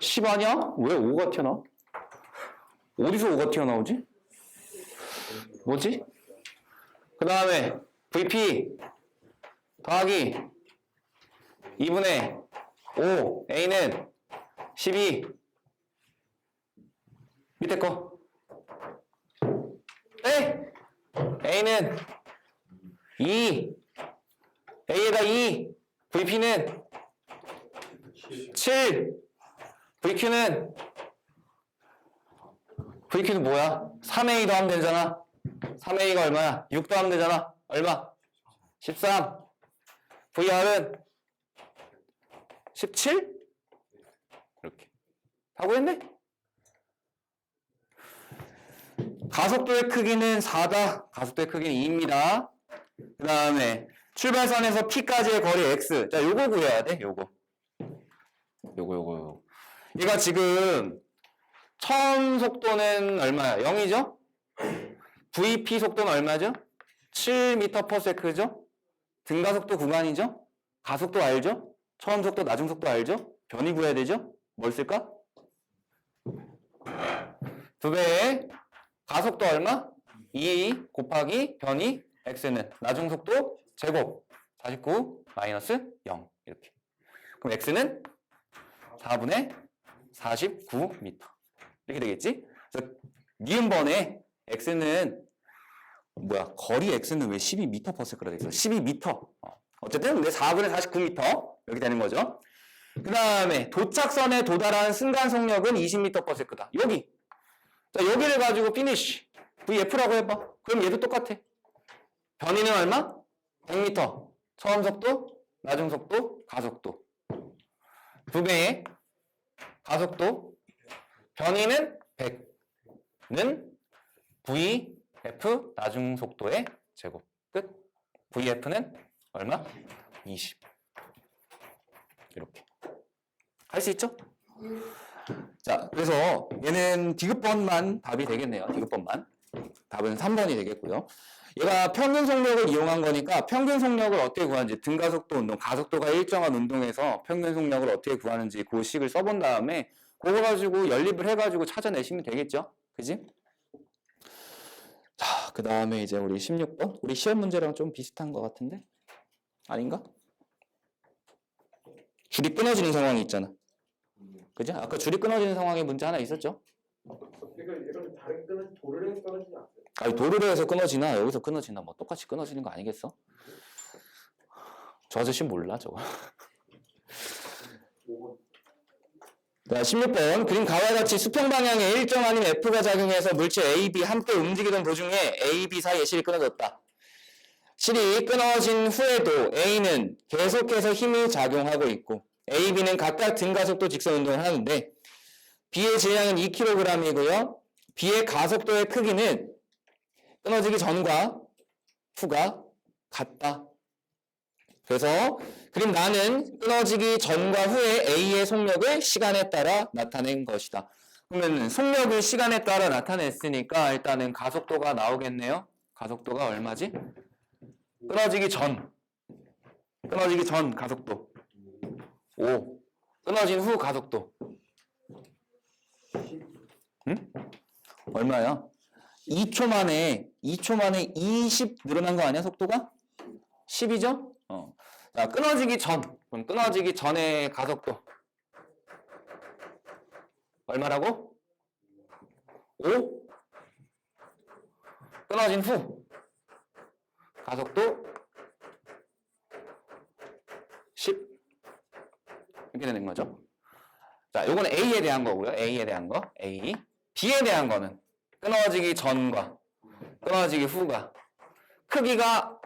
10 아니야? 왜 5가 튀어나와? 어디서 5가 튀어나오지? 뭐지? 그 다음에 VP 더하기 2분의 5 A는 12 밑에 거 네? A는 2 A에다 2 VP는 7 VQ는 뭐야? 3A 더하면 되잖아. 3A가 얼마야? 6 더하면 되잖아. 얼마? 13. VR은 17? 이렇게. 다 구했네? 가속도의 크기는 4다. 가속도의 크기는 2입니다. 그 다음에 출발선에서 P까지의 거리 X. 자, 요거 구해야 돼, 요거. 요거. 얘가 지금 처음 속도는 얼마야? 0이죠? VP 속도는 얼마죠? 7m/s죠? 등가속도 구간이죠? 가속도 알죠? 처음 속도, 나중 속도 알죠? 변이 구해야 되죠? 뭘 쓸까? 2배의 가속도 얼마? 2 곱하기 변이 x는 나중 속도 제곱 49 마이너스 0 이렇게. 그럼 x는 4분의 49m 이렇게 되겠지? 그래서 니은번에 x는 뭐야? 거리 x는 왜 12m/s가 돼 있어? 12m. 어쨌든 근데 4분의 49m 이렇게 되는 거죠. 그 다음에 도착선에 도달하는 순간 속력은 20m/s다. 여기. 자, 여기를 가지고 피니쉬. VF라고 해봐. 그럼 얘도 똑같아. 변이는 얼마? 100m. 처음 속도, 나중 속도, 가속도. 2배의 가속도. 변이는 100는 VF 나중 속도의 제곱. 끝. VF는 얼마? 20. 이렇게. 할 수 있죠? 자, 그래서 얘는 디귿번만 답이 되겠네요. 디귿번만. 답은 3번이 되겠고요. 얘가 평균 속력을 이용한 거니까 평균 속력을 어떻게 구하는지 등가속도 운동, 가속도가 일정한 운동에서 평균 속력을 어떻게 구하는지 그 식을 써본 다음에 그거 가지고 연립을 해가지고 찾아내시면 되겠죠? 그지? 자, 그 다음에 이제 우리 16번. 우리 시험 문제랑 좀 비슷한 것 같은데? 아닌가? 줄이 끊어지는 상황이 있잖아. 그죠? 아까 줄이 끊어지는 상황에 문제 하나 있었죠? 그러니까 이러면 다른 끈은 도를 해서 떨어지지 않아요? 아니, 도르래에서 끊어지나 여기서 끊어지나 뭐 똑같이 끊어지는 거 아니겠어? 저 아저씨 몰라 저거. 자, 16번. 그림 가와 같이 수평 방향에 일정 아닌 F가 작용해서 물체 A, B 함께 움직이던 도중에 A, B 사이에 실이 끊어졌다. 실이 끊어진 후에도 A는 계속해서 힘이 작용하고 있고 A, B는 각각 등가속도 직선 운동을 하는데 B의 질량은 2kg이고요. B의 가속도의 크기는 끊어지기 전과 후가 같다. 그래서 그림 나는 끊어지기 전과 후에 A의 속력을 시간에 따라 나타낸 것이다. 그러면 속력을 시간에 따라 나타냈으니까 일단은 가속도가 나오겠네요. 가속도가 얼마지? 끊어지기 전 가속도 5. 끊어진 후 가속도 응? 얼마야? 2초 만에 20 늘어난 거 아니야? 속도가? 10이죠? 자, 끊어지기 전. 그럼 끊어지기 전의 가속도 얼마라고? 5. 끊어진 후 가속도 10. 이렇게 되는 거죠. 자, 요거는 A에 대한 거고요. A에 대한 거. A. B에 대한 거는 끊어지기 전과 끊어지기 후가 크기가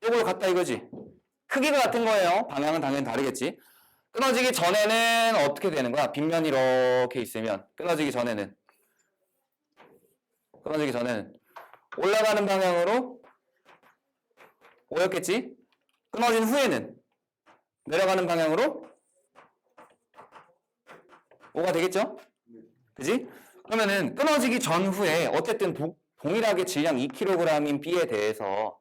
요걸 같다 이거지. 크기가 같은 거예요. 방향은 당연히 다르겠지. 끊어지기 전에는 어떻게 되는 거야? 빗면이 이렇게 있으면 끊어지기 전에는 올라가는 방향으로 5였겠지? 끊어진 후에는 내려가는 방향으로 5가 되겠죠? 그지? 그러면은 끊어지기 전후에 어쨌든 동일하게 질량 2kg인 B에 대해서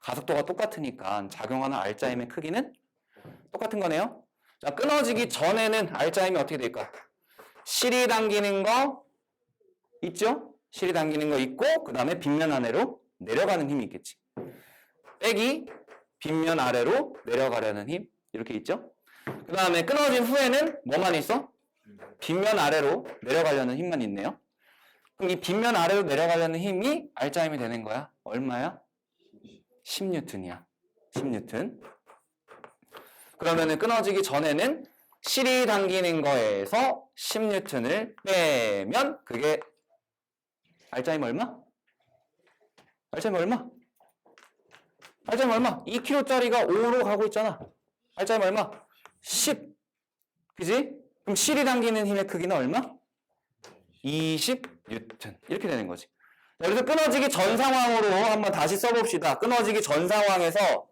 가속도가 똑같으니까 작용하는 R자임의 크기는 똑같은 거네요. 자, 끊어지기 전에는 R자임이 어떻게 될까? 실이 당기는 거 있죠? 실이 당기는 거 있고 그 다음에 빗면 아래로 내려가는 힘이 있겠지. 빼기 빗면 아래로 내려가려는 힘 이렇게 있죠? 그 다음에 끊어진 후에는 뭐만 있어? 빗면 아래로 내려가려는 힘만 있네요. 그럼 이 빗면 아래로 내려가려는 힘이 R자임이 되는 거야. 얼마야? 10N이야. 10N. 그러면은 끊어지기 전에는 실이 당기는 거에서 10N을 빼면 그게 R자임 얼마? R자임 얼마? 2kg짜리가 5로 가고 있잖아. R자임 얼마? 10. 그지? 그럼 실이 당기는 힘의 크기는 얼마? 20N. 이렇게 되는 거지. 여기서 끊어지기 전 상황으로 한번 다시 써봅시다. 끊어지기 전 상황에서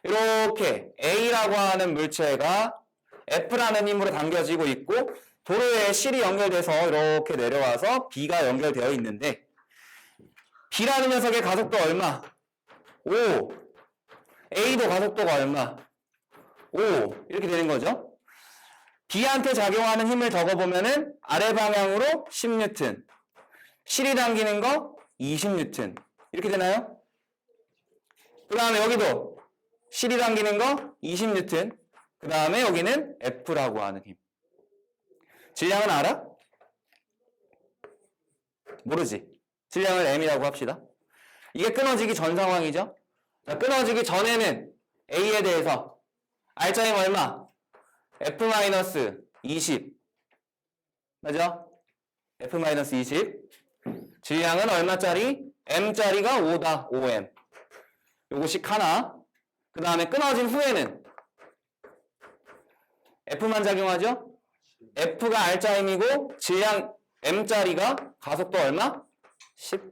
이렇게 A라고 하는 물체가 F라는 힘으로 당겨지고 있고 도로에 실이 연결돼서 이렇게 내려와서 B가 연결되어 있는데 B라는 녀석의 가속도 얼마? 5. A도 가속도가 얼마? 5. 이렇게 되는 거죠. B한테 작용하는 힘을 적어보면은 아래 방향으로 10N, 실이 당기는 거 20N 이렇게 되나요? 그 다음에 여기도 실이 당기는 거 20N, 그 다음에 여기는 F라고 하는 힘. 질량은 알아? 모르지. 질량을 M이라고 합시다. 이게 끊어지기 전 상황이죠. 자, 끊어지기 전에는 A에 대해서 R자임 얼마? F-20 맞죠? F-20 질량은 얼마짜리? M짜리가 5다. 5M 요거씩 하나. 그 다음에 끊어진 후에는 F만 작용하죠? F가 R자임이고 질량 M짜리가 가속도 얼마? 10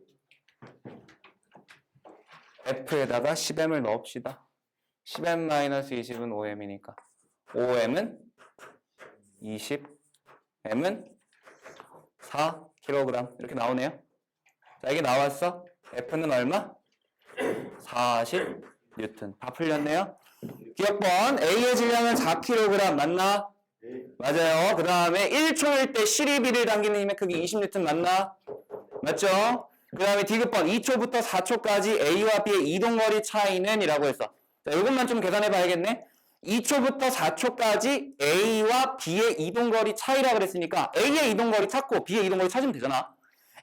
F에다가 10M을 넣읍시다. 10M-20은 5M이니까 5M은 20, M은 4kg 이렇게 나오네요. 자, 이게 나왔어. F는 얼마? 40N. 다 풀렸네요. 기억번 A의 질량은 4kg 맞나? 네. 맞아요. 그 다음에 1초일 때 실이비를 당기는 힘의 크기 20N 맞나? 맞죠? 그 다음에 디귿번 2초부터 4초까지 A와 B의 이동거리 차이는 이라고 했어. 자, 이것만 좀 계산해 봐야겠네. 2초부터 4초까지 A와 B의 이동거리 차이라고 그랬으니까 A의 이동거리 찾고 B의 이동거리 찾으면 되잖아.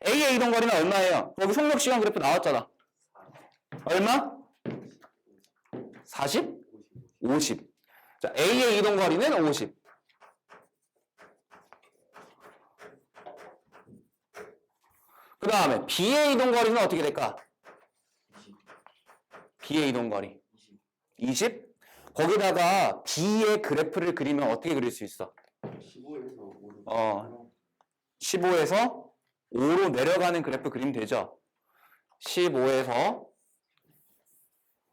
A의 이동거리는 얼마예요? 거기 속력시간 그래프 나왔잖아. 얼마? 40? 50. 자, A의 이동거리는 50. 그 다음에 B의 이동거리는 어떻게 될까? B의 이동거리 20? 거기다가 B의 그래프를 그리면 어떻게 그릴 수 있어? 15에서 5. 15에서 5로 내려가는 그래프 그리면 되죠? 15에서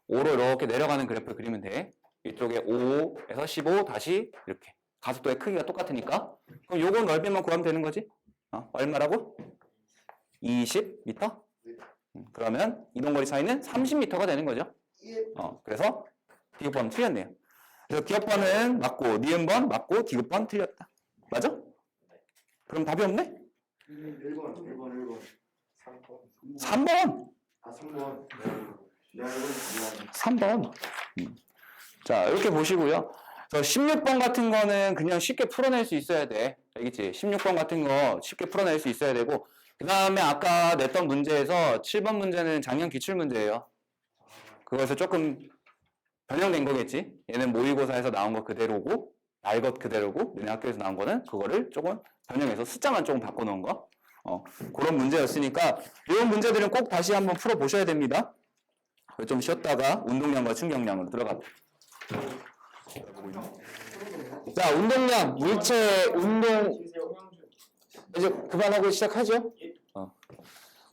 5로 이렇게 내려가는 그래프 그리면 돼. 이쪽에 5에서 15 다시 이렇게. 가속도의 크기가 똑같으니까. 그럼 요거 넓이만 구하면 되는 거지? 얼마라고? 20m? 그러면 이동거리 차이는 30m가 되는 거죠. 그래서 디귿번 틀렸네요. 그래서 기억번은 맞고 니은번 맞고 디귿번 틀렸다. 맞아? 그럼 답이 없네? 1번. 3번. 3번. 아, 3번. 내가 1번 3번. 자, 이렇게 보시고요. 16번 같은 거는 그냥 쉽게 풀어낼 수 있어야 돼. 알겠지? 16번 같은 거 쉽게 풀어낼 수 있어야 되고, 그 다음에 아까 냈던 문제에서 7번 문제는 작년 기출문제예요. 그것을 조금 변형된 거겠지? 얘는 모의고사에서 나온 거 그대로고, 날 것 그대로고, 너네 학교에서 나온 거는 그거를 조금 변형해서 숫자만 조금 바꿔놓은 거. 그런 문제였으니까, 이런 문제들은 꼭 다시 한번 풀어보셔야 됩니다. 좀 쉬었다가 운동량과 충격량으로 들어갑니다. 자, 운동량, 물체, 운동, 이제 그만하고 시작하죠?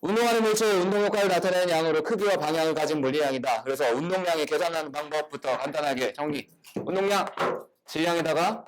운동하는 물체의 운동 효과를 나타내는 양으로 크기와 방향을 가진 물리량이다. 그래서 운동량의 계산하는 방법부터 간단하게 정리. 운동량, 질량에다가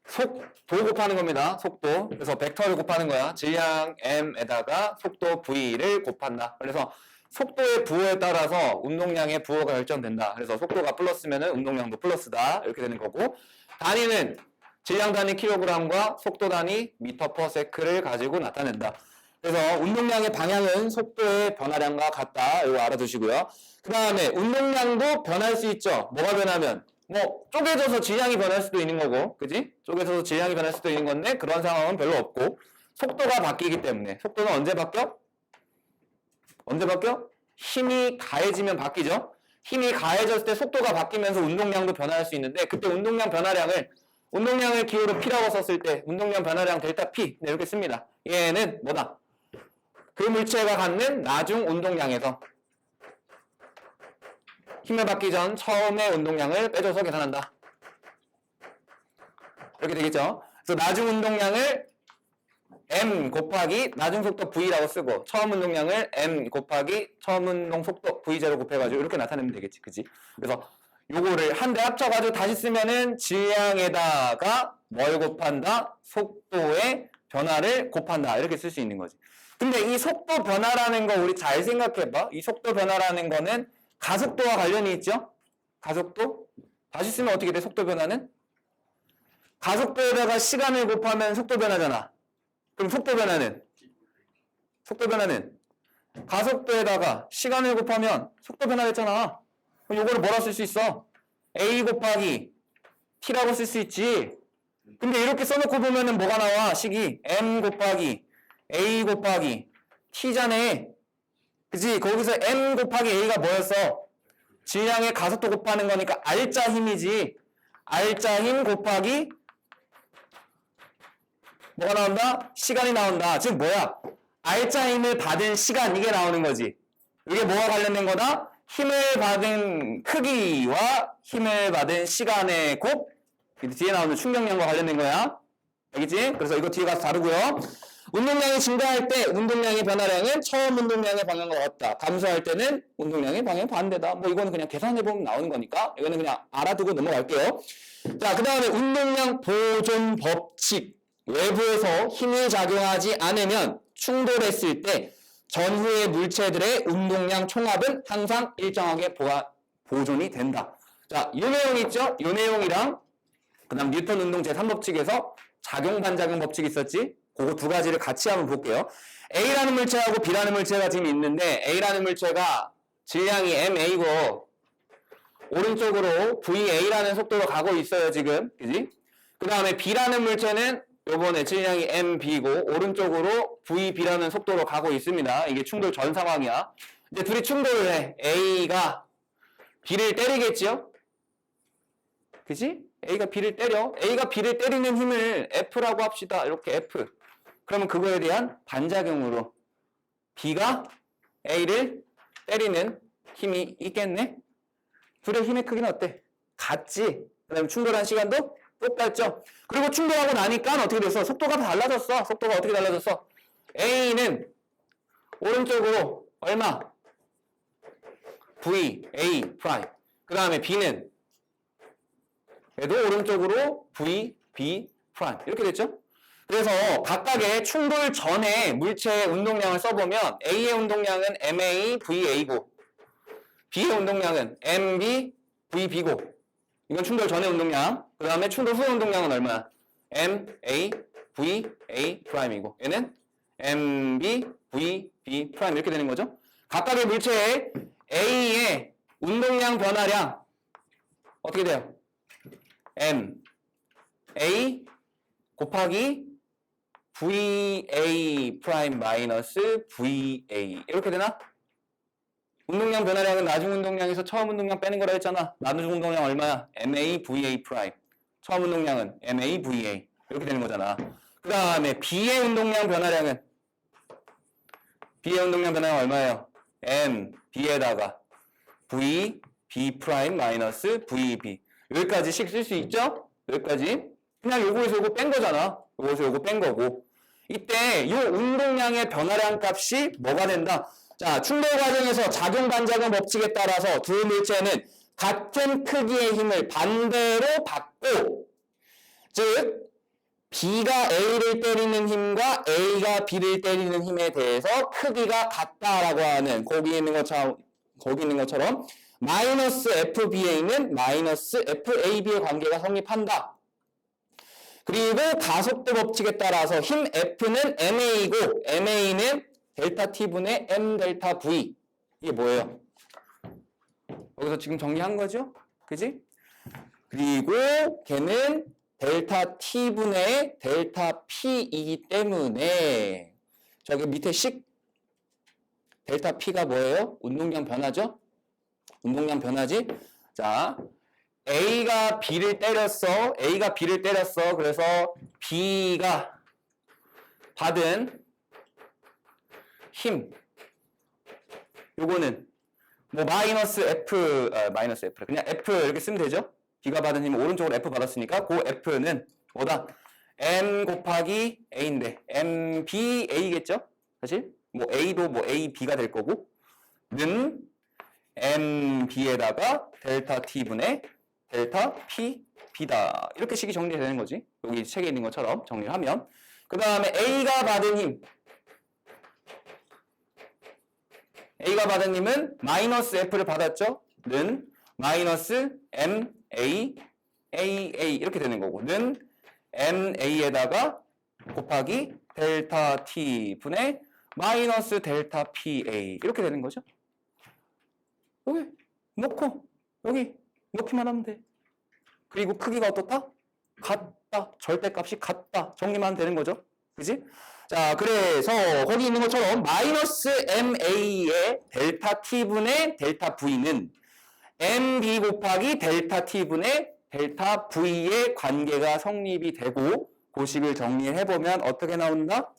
속도 곱하는 겁니다. 속도. 그래서 벡터를 곱하는 거야. 질량 m에다가 속도 v를 곱한다. 그래서 속도의 부호에 따라서 운동량의 부호가 결정된다. 그래서 속도가 플러스면 운동량도 플러스다. 이렇게 되는 거고, 단위는 질량 단위 킬로그램과 속도 단위 미터 퍼 세크를 가지고 나타낸다. 그래서 운동량의 방향은 속도의 변화량과 같다. 이거 알아두시고요. 그 다음에 운동량도 변할 수 있죠. 뭐가 변하면? 뭐 쪼개져서 질량이 변할 수도 있는 거고, 그지? 쪼개져서 질량이 변할 수도 있는 건데 그런 상황은 별로 없고, 속도가 바뀌기 때문에. 속도는 언제 바뀌어? 언제 바뀌어? 힘이 가해지면 바뀌죠. 힘이 가해졌을 때 속도가 바뀌면서 운동량도 변화할 수 있는데, 그때 운동량 운동량을 기호로 P라고 썼을 때 운동량 변화량 델타 P 이렇게 씁니다. 얘는 뭐다? 그 물체가 갖는 나중 운동량에서 힘을 받기 전 처음의 운동량을 빼줘서 계산한다. 이렇게 되겠죠. 그래서 나중 운동량을 m 곱하기 나중 속도 v라고 쓰고 처음 운동량을 m 곱하기 처음 운동 속도 v0 곱해가지고 이렇게 나타내면 되겠지, 그지? 그래서 요거를 한 대 합쳐가지고 다시 쓰면은 질량에다가 뭘 곱한다? 속도의 변화를 곱한다. 이렇게 쓸 수 있는 거지. 근데 이 속도 변화라는 거 우리 잘 생각해봐. 이 속도 변화라는 거는 가속도와 관련이 있죠? 가속도? 다시 쓰면 어떻게 돼? 속도 변화는? 가속도에다가 시간을 곱하면 속도 변화잖아. 그럼 속도 변화는? 속도 변화는? 가속도에다가 시간을 곱하면 속도 변화됐잖아. 그럼 요거를 뭐라 쓸 수 있어? a 곱하기 t라고 쓸 수 있지. 근데 이렇게 써놓고 보면은 뭐가 나와? 식이 m 곱하기 a 곱하기 t잖아. 그치? 거기서 m 곱하기 a가 뭐였어? 질량의 가속도 곱하는 거니까 R자 힘이지. R자 힘 곱하기 뭐가 나온다? 시간이 나온다. 즉 뭐야? R자 힘을 받은 시간 이게 나오는 거지. 이게 뭐와 관련된 거다? 힘을 받은 크기와 힘을 받은 시간의 곱 뒤에 나오는 충격량과 관련된 거야. 알겠지? 그래서 이거 뒤에 가서 다루고요. 운동량이 증가할 때 운동량의 변화량은 처음 운동량의 방향과 같다. 감소할 때는 운동량의 방향 반대다. 뭐 이거는 그냥 계산해보면 나오는 거니까 이거는 그냥 알아두고 넘어갈게요. 자, 그 다음에 운동량 보존 법칙. 외부에서 힘이 작용하지 않으면 충돌했을 때 전후의 물체들의 운동량 총합은 항상 일정하게 보존이 된다. 자, 이 내용 있죠? 이 내용이랑 그 다음 뉴턴 운동 제3법칙에서 작용 반작용 법칙이 있었지? 그거 두 가지를 같이 한번 볼게요. A라는 물체하고 B라는 물체가 지금 있는데 A라는 물체가 질량이 MA고 오른쪽으로 VA라는 속도로 가고 있어요, 지금. 그지? 그 다음에 B라는 물체는 요번에 질량이 MB고 오른쪽으로 VB라는 속도로 가고 있습니다. 이게 충돌 전 상황이야. 이제 둘이 충돌을 해. A가 B를 때리겠지요? 그지? A가 B를 때려. A가 B를 때리는 힘을 F라고 합시다. 이렇게 F. 그러면 그거에 대한 반작용으로 B가 A를 때리는 힘이 있겠네? 둘의 힘의 크기는 어때? 같지? 그 다음에 충돌한 시간도 똑같죠? 그리고 충돌하고 나니까 어떻게 됐어? 속도가 달라졌어. 속도가 어떻게 달라졌어? A는 오른쪽으로 얼마? V, A 프라임. 그 다음에 B는 얘도 오른쪽으로 V, B 프라임. 이렇게 됐죠? 그래서 각각의 충돌 전에 물체의 운동량을 써보면 A의 운동량은 MA, VA고 B의 운동량은 MB, VB고 이건 충돌 전의 운동량. 그 다음에 충돌 후의 운동량은 얼마야? MA, VA 프라임이고 얘는 MB, VB 프라임 이렇게 되는 거죠. 각각의 물체의 A의 운동량 변화량 어떻게 돼요? M, A 곱하기 VA 프라임 마이너스 VA 이렇게 되나? 운동량 변화량은 나중 운동량에서 처음 운동량 빼는 거라 했잖아. 나중 운동량 얼마야? MA VA 프라임. 처음 운동량은 MA VA 이렇게 되는 거잖아. 그 다음에 B의 운동량 변화량은 B의 운동량 변화량 얼마예요? M B에다가 V B 프라임 마이너스 VB 여기까지 식 쓸 수 있죠? 여기까지 그냥 요거에서 요거 뺀 거잖아. 요거에서 요거 뺀 거고 이때 요 운동량의 변화량 값이 뭐가 된다? 자, 충돌 과정에서 작용 반작용 법칙에 따라서 두 물체는 같은 크기의 힘을 반대로 받고 즉 B가 A를 때리는 힘과 A가 B를 때리는 힘에 대해서 크기가 같다라고 하는 거기 있는 것처럼 마이너스 FBA는 마이너스 FAB의 관계가 성립한다. 그리고 가속도 법칙에 따라서 힘 F는 MA이고 MA는 델타 T분의 M 델타 V 이게 뭐예요? 여기서 지금 정리한 거죠? 그지? 그리고 걔는 델타 T분의 델타 P이기 때문에 저기 밑에 식 델타 P가 뭐예요? 운동량 변화죠? 운동량 변화지? 자, A가 B를 때렸어. A가 B를 때렸어. 그래서 B가 받은 힘 요거는 뭐 마이너스 F 그냥 F 이렇게 쓰면 되죠? B가 받은 힘은 오른쪽으로 F 받았으니까 그 F는 뭐다? M 곱하기 A인데 MBA겠죠? 사실 뭐 A도 뭐 AB가 될 거고 는 MB에다가 델타 T분의 델타 P B다. 이렇게 식이 정리되는 거지. 여기 책에 있는 것처럼 정리를 하면 그 다음에 A가 받은 힘은 마이너스 F를 받았죠? 는 마이너스 MA AA 이렇게 되는 거고 는 MA에다가 곱하기 델타 T분의 마이너스 델타 PA 이렇게 되는 거죠. 여기 넣고 여기 넣기만 하면 돼. 그리고 크기가 어떻다? 같다. 절대값이 같다. 정리만 하면 되는 거죠. 그지? 자, 그래서 거기 있는 것처럼 마이너스 MA의 델타 T분의 델타 V는 MB 곱하기 델타 T분의 델타 V의 관계가 성립이 되고 그 식을 정리를 해보면 어떻게 나온다?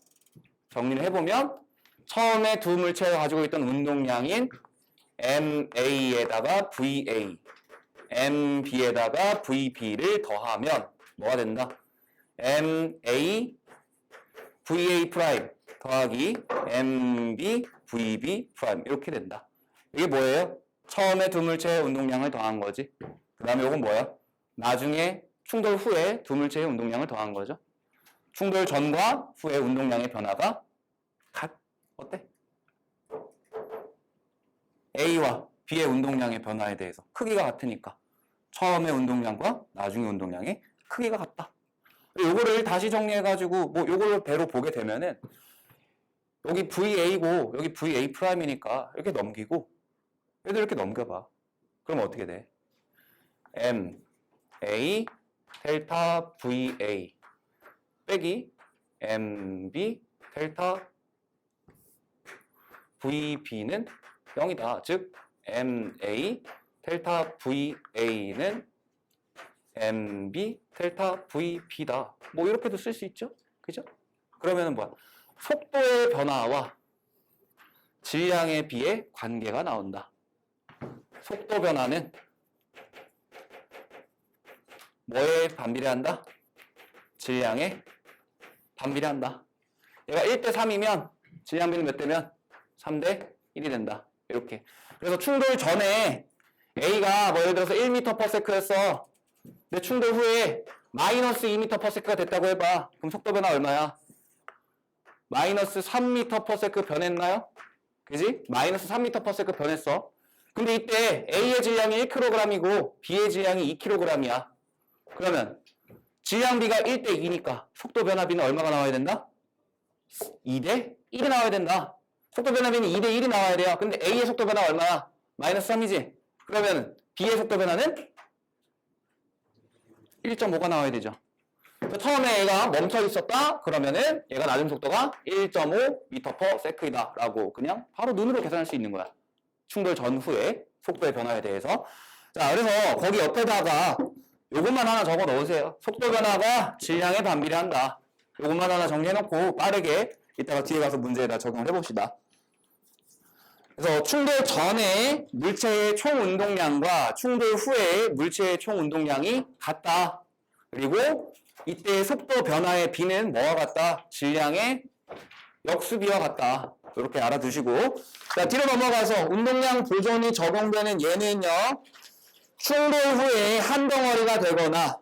정리를 해보면 처음에 두 물체가 가지고 있던 운동량인 MA에다가 VA, MB에다가 VB를 더하면 뭐가 된다? MA VA 프라임 더하기 MB VB 프라임 이렇게 된다. 이게 뭐예요? 처음에 두 물체의 운동량을 더한 거지. 그 다음에 이건 뭐야? 나중에 충돌 후에 두 물체의 운동량을 더한 거죠. 충돌 전과 후의 운동량의 변화가 어때? A와 B의 운동량의 변화에 대해서 크기가 같으니까 처음의 운동량과 나중의 운동량의 크기가 같다. 요거를 다시 정리해가지고 뭐 요걸 배로 보게 되면은 여기 VA고 여기 VA 프라임이니까 이렇게 넘기고 얘들 이렇게 넘겨봐. 그럼 어떻게 돼? MA 델타 VA 빼기 MB 델타 VB는 0이다. 즉 MA 델타 VA는 MB 델타 VB다. 뭐 이렇게도 쓸 수 있죠? 그죠? 그러면은 뭐야? 속도의 변화와 질량에 비해 관계가 나온다. 속도 변화는 뭐에 반비례한다? 질량에 반비례한다. 얘가 1대 3이면 질량비는 몇 대면? 3대 1이 된다. 이렇게. 그래서 충돌 전에 A가 뭐 예를 들어서 1m/s였어. 근데 충돌 후에 마이너스 2m/s가 됐다고 해봐. 그럼 속도 변화 얼마야? 마이너스 3m/s 변했나요? 그지? 마이너스 3m/s 변했어. 근데 이때 A의 질량이 1kg이고 B의 질량이 2kg이야. 그러면 질량비가 1대 2니까 속도 변화비는 얼마가 나와야 된다? 2대 1이 나와야 된다. 속도 변화비는 2대 1이 나와야 돼요. 근데 A의 속도 변화 얼마야? 마이너스 3이지? 그러면 B의 속도 변화는 1.5가 나와야 되죠. 처음에 얘가 멈춰 있었다? 그러면은 얘가 낮은 속도가 1.5m/s이다 라고 그냥 바로 눈으로 계산할 수 있는 거야. 충돌 전후의 속도의 변화에 대해서. 자, 그래서 거기 옆에다가 요것만 하나 적어 넣으세요. 속도 변화가 질량에 반비례한다. 요것만 하나 정리해놓고 빠르게 이따가 뒤에 가서 문제에다 적용을 해봅시다. 그래서 충돌 전에 물체의 총 운동량과 충돌 후에 물체의 총 운동량이 같다. 그리고 이때 속도 변화의 B는 뭐와 같다? 질량의 역수비와 같다. 이렇게 알아두시고. 자, 뒤로 넘어가서 운동량 보존이 적용되는 얘는요. 충돌 후에 한 덩어리가 되거나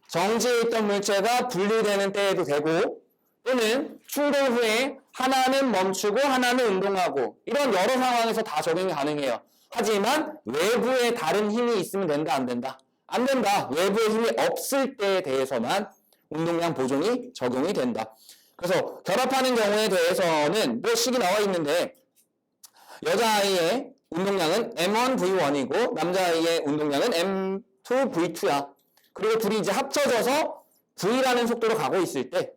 정지해 있던 물체가 분리되는 때에도 되고 또는 충돌 후에 하나는 멈추고 하나는 운동하고 이런 여러 상황에서 다 적용이 가능해요. 하지만 외부에 다른 힘이 있으면 된다, 안 된다? 안 된다. 외부의 힘이 없을 때에 대해서만 운동량 보존이 적용이 된다. 그래서 결합하는 경우에 대해서는 뭐 식이 나와 있는데 여자아이의 운동량은 M1V1이고 남자아이의 운동량은 M2V2야. 그리고 둘이 이제 합쳐져서 V라는 속도로 가고 있을 때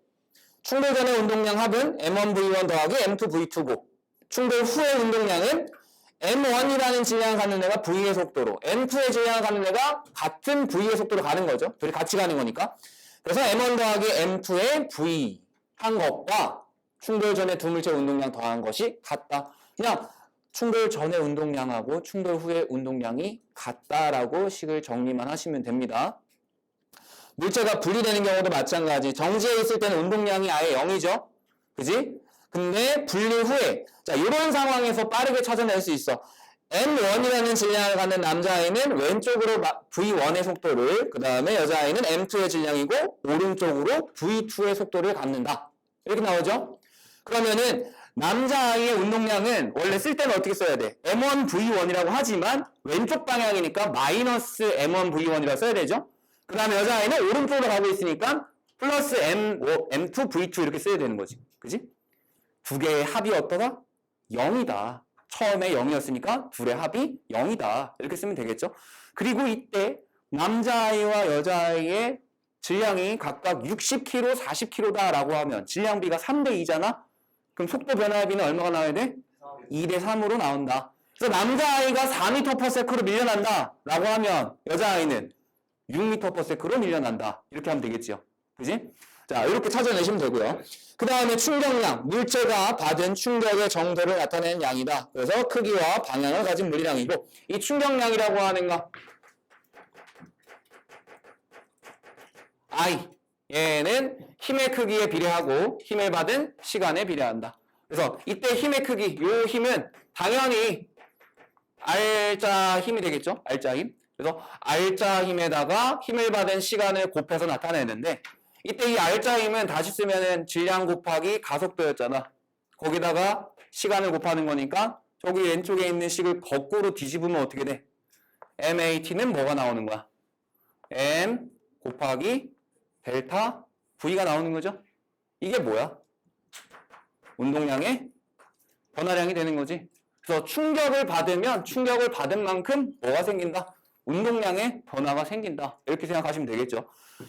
충돌 전의 운동량 합은 M1V1 더하기 M2V2고 충돌 후의 운동량은 M1이라는 질량을 갖는 애가 V의 속도로 M2의 질량을 갖는 애가 같은 V의 속도로 가는 거죠. 둘이 같이 가는 거니까. 그래서 M1 더하기 M2의 V 한 것과 충돌 전에 두 물체 운동량 더한 것이 같다. 그냥 충돌 전의 운동량하고 충돌 후의 운동량이 같다라고 식을 정리만 하시면 됩니다. 물체가 분리되는 경우도 마찬가지. 정지해 있을 때는 운동량이 아예 0이죠. 그지? 근데 분리 후에 자 이런 상황에서 빠르게 찾아낼 수 있어. M1이라는 질량을 갖는 남자아이는 왼쪽으로 V1의 속도를, 그 다음에 여자아이는 M2의 질량이고 오른쪽으로 V2의 속도를 갖는다. 이렇게 나오죠? 그러면은 남자아이의 운동량은 원래 쓸 때는 어떻게 써야 돼? M1V1이라고 하지만 왼쪽 방향이니까 마이너스 M1V1이라고 써야 되죠? 그 다음에 여자아이는 오른쪽으로 가고 있으니까 플러스 M2V2 이렇게 써야 되는 거지. 그지? 두 개의 합이 어떠다? 0이다. 처음에 0이었으니까 둘의 합이 0이다. 이렇게 쓰면 되겠죠? 그리고 이때 남자아이와 여자아이의 질량이 각각 60kg, 40kg다 라고 하면 질량비가 3대 2잖아? 그럼 속도 변화비는 얼마가 나와야 돼? 2대 3으로 나온다. 그래서 남자아이가 4m/s로 밀려난다 라고 하면 여자아이는 6m/s로 밀려난다. 이렇게 하면 되겠죠. 그지? 자, 이렇게 찾아내시면 되고요. 그 다음에 충격량, 물체가 받은 충격의 정도를 나타내는 양이다. 그래서 크기와 방향을 가진 물리량이고, 이 충격량이라고 하는 거 I, 얘는 힘의 크기에 비례하고 힘을 받은 시간에 비례한다. 그래서 이때 힘의 크기, 요 힘은 당연히 R자 힘이 되겠죠? R자 힘. 그래서 R자 힘에다가 힘을 받은 시간을 곱해서 나타내는데, 이때 이 R자 힘은 다시 쓰면은 질량 곱하기 가속도였잖아. 거기다가 시간을 곱하는 거니까 저기 왼쪽에 있는 식을 거꾸로 뒤집으면 어떻게 돼? MAT는 뭐가 나오는 거야? M 곱하기 델타 V가 나오는 거죠? 이게 뭐야? 운동량의 변화량이 되는 거지. 그래서 충격을 받으면 충격을 받은 만큼 뭐가 생긴다? 운동량의 변화가 생긴다. 이렇게 생각하시면 되겠죠.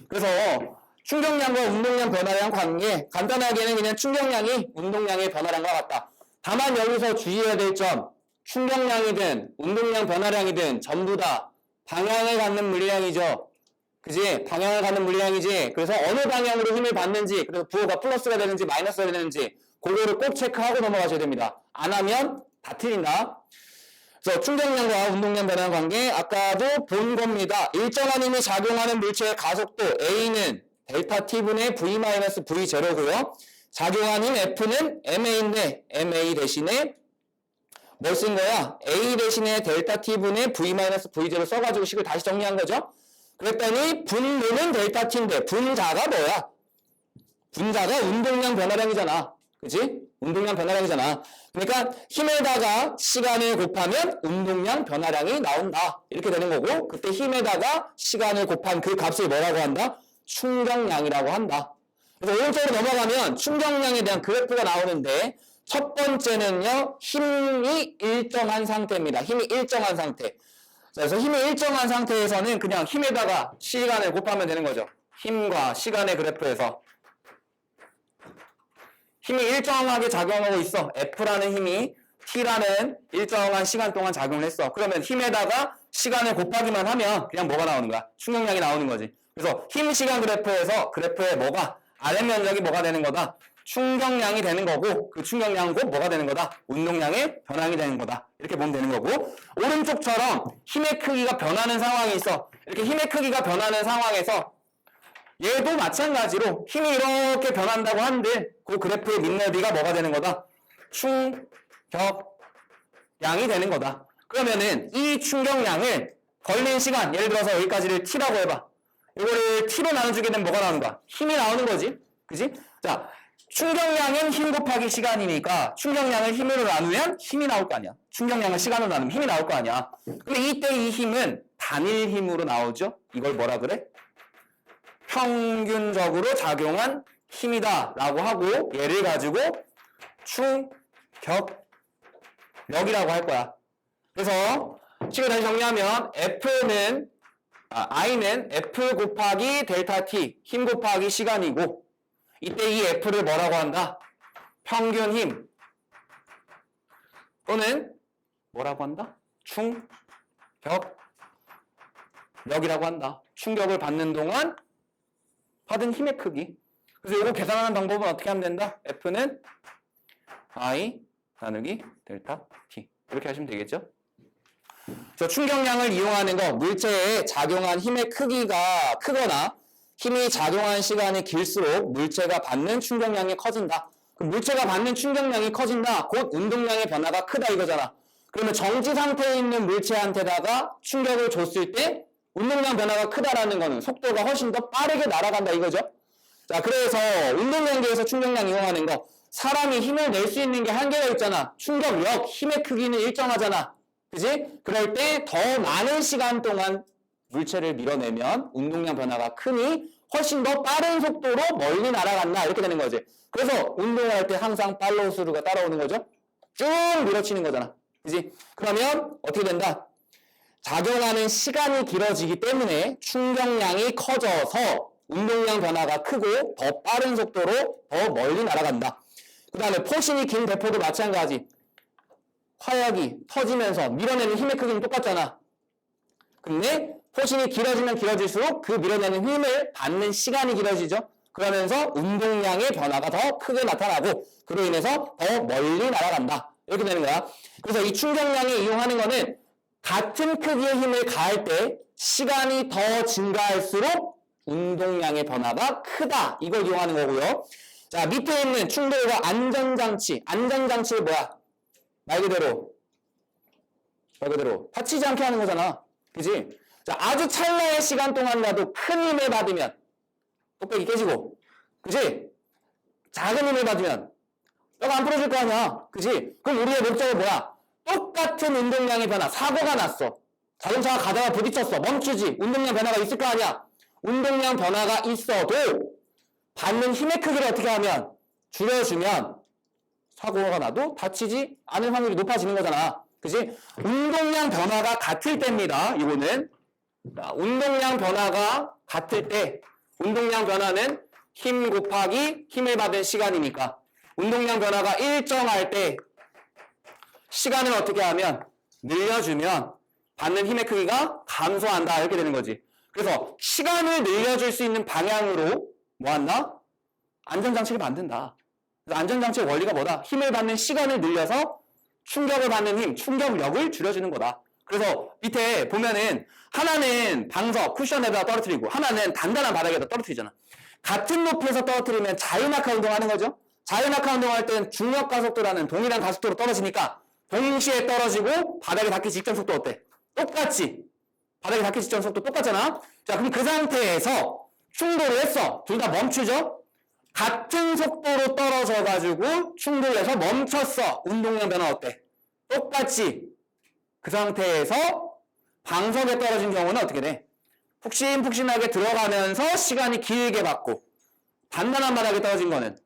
그래서 충격량과 운동량 변화량 관계, 간단하게는 그냥 충격량이 운동량의 변화량과 같다. 다만 여기서 주의해야 될 점, 충격량이든 운동량 변화량이든 전부 다 방향을 갖는 물리량이죠. 그지? 방향을 갖는 물리량이지. 그래서 어느 방향으로 힘을 받는지, 그래서 부호가 플러스가 되는지 마이너스가 되는지 그거를 꼭 체크하고 넘어가셔야 됩니다. 안 하면 다 틀린다. 그래서 충격량과 운동량 변화량 관계, 아까도 본 겁니다. 일정한 힘이 작용하는 물체의 가속도 A는 델타 T분의 V-V0고요. 작용한 힘 F는 MA인데 MA 대신에 뭘 쓴 거야? A 대신에 델타 T분의 V-V0 써가지고 식을 다시 정리한 거죠. 그랬더니 분모는 델타 T인데 분자가 뭐야? 분자가 운동량 변화량이잖아. 그치? 운동량 변화량이잖아. 그러니까 힘에다가 시간을 곱하면 운동량 변화량이 나온다. 이렇게 되는 거고, 그때 힘에다가 시간을 곱한 그 값을 뭐라고 한다? 충격량이라고 한다. 그래서 오른쪽으로 넘어가면 충격량에 대한 그래프가 나오는데, 첫 번째는요, 힘이 일정한 상태입니다. 힘이 일정한 상태. 그래서 힘이 일정한 상태에서는 그냥 힘에다가 시간을 곱하면 되는 거죠. 힘과 시간의 그래프에서. 힘이 일정하게 작용하고 있어. F라는 힘이 T라는 일정한 시간 동안 작용을 했어. 그러면 힘에다가 시간을 곱하기만 하면 그냥 뭐가 나오는 거야? 충격량이 나오는 거지. 그래서 힘 시간 그래프에서 그래프에 뭐가 아랫 면적이 뭐가 되는 거다? 충격량이 되는 거고, 그 충격량은 곧 뭐가 되는 거다? 운동량의 변화량이 되는 거다. 이렇게 보면 되는 거고, 오른쪽처럼 힘의 크기가 변하는 상황이 있어. 이렇게 힘의 크기가 변하는 상황에서 얘도 마찬가지로 힘이 이렇게 변한다고 한들 그 그래프의 민너비가 뭐가 되는 거다? 충격량이 되는 거다. 그러면은 이 충격량을 걸린 시간, 예를 들어서 여기까지를 T라고 해봐. 이거를 T로 나눠주게 되면 뭐가 나오는 거야? 힘이 나오는 거지. 그지? 자, 충격량은 힘 곱하기 시간이니까 충격량을 힘으로 나누면 힘이 나올 거 아니야. 충격량을 시간으로 나누면 힘이 나올 거 아니야. 근데 이때 이 힘은 단일 힘으로 나오죠. 이걸 뭐라 그래? 평균적으로 작용한 힘이다 라고 하고, 얘를 가지고 충격력이라고 할 거야. 그래서 식을 다시 정리하면 I는 F 곱하기 델타 T, 힘 곱하기 시간이고, 이때 이 F를 뭐라고 한다? 평균 힘 또는 뭐라고 한다? 충격력이라고 한다. 충격을 받는 동안 받은 힘의 크기. 그래서 이거 계산하는 방법은 어떻게 하면 된다? F는 I 나누기 델타 T. 이렇게 하시면 되겠죠? 저 충격량을 이용하는 거, 물체에 작용한 힘의 크기가 크거나 힘이 작용하는 시간이 길수록 물체가 받는 충격량이 커진다. 그럼 물체가 받는 충격량이 커진다. 곧 운동량의 변화가 크다 이거잖아. 그러면 정지 상태에 있는 물체한테다가 충격을 줬을 때 운동량 변화가 크다라는 거는 속도가 훨씬 더 빠르게 날아간다 이거죠. 자, 그래서 운동량계에서 충격량 이용하는 거, 사람이 힘을 낼 수 있는 게 한계가 있잖아. 충격력, 힘의 크기는 일정하잖아. 그지? 그럴 때 더 많은 시간 동안 물체를 밀어내면 운동량 변화가 크니 훨씬 더 빠른 속도로 멀리 날아간다 이렇게 되는 거지. 그래서 운동을 할 때 항상 팔로우 스루가 따라오는 거죠. 쭉 밀어치는 거잖아. 그지? 그러면 어떻게 된다? 작용하는 시간이 길어지기 때문에 충격량이 커져서 운동량 변화가 크고 더 빠른 속도로 더 멀리 날아간다. 그 다음에 포신이 긴 대포도 마찬가지. 화약이 터지면서 밀어내는 힘의 크기는 똑같잖아. 근데 포신이 길어지면 길어질수록 그 밀어내는 힘을 받는 시간이 길어지죠. 그러면서 운동량의 변화가 더 크게 나타나고 그로 인해서 더 멀리 날아간다. 이렇게 되는 거야. 그래서 이 충격량이 이용하는 거는 같은 크기의 힘을 가할 때 시간이 더 증가할수록 운동량의 변화가 크다. 이걸 이용하는 거고요. 자, 밑에 있는 충돌과 안전장치. 안전장치는 뭐야? 말 그대로 다치지 않게 하는 거잖아. 그지? 자, 아주 찰나의 시간 동안이라도 큰 힘을 받으면 똑배기 깨지고, 그지? 작은 힘을 받으면 뼈가 안 부러질 거 아니야. 그지? 그럼 우리의 목적은 뭐야? 똑같은 운동량의 변화. 사고가 났어. 자동차가 가다가 부딪혔어. 멈추지. 운동량 변화가 있을 거 아니야. 운동량 변화가 있어도 받는 힘의 크기를 어떻게 하면 줄여주면 사고가 나도 다치지 않을 확률이 높아지는 거잖아. 그지? 운동량 변화가 같을 때입니다. 이거는. 자, 운동량 변화가 같을 때, 운동량 변화는 힘 곱하기 힘을 받은 시간이니까, 운동량 변화가 일정할 때, 시간을 어떻게 하면, 늘려주면, 받는 힘의 크기가 감소한다. 이렇게 되는 거지. 그래서, 시간을 늘려줄 수 있는 방향으로, 뭐 한다? 안전장치를 만든다. 그래서 안전장치의 원리가 뭐다? 힘을 받는 시간을 늘려서, 충격을 받는 힘, 충격력을 줄여주는 거다. 그래서 밑에 보면은 하나는 방석, 쿠션에다 떨어뜨리고 하나는 단단한 바닥에다 떨어뜨리잖아. 같은 높이에서 떨어뜨리면 자유낙하 운동하는 거죠. 자유낙하 운동할 때는 중력 가속도라는 동일한 가속도로 떨어지니까 동시에 떨어지고 바닥에 닿기 직전 속도 어때? 똑같지. 바닥에 닿기 직전 속도 똑같잖아. 자, 그럼 그 상태에서 충돌을 했어. 둘 다 멈추죠? 같은 속도로 떨어져가지고 충돌해서 멈췄어. 운동량 변화 어때? 똑같이. 그 상태에서 방석에 떨어진 경우는 어떻게 돼? 푹신푹신하게 들어가면서 시간이 길게 받고 단단한 바닥에 떨어진 거는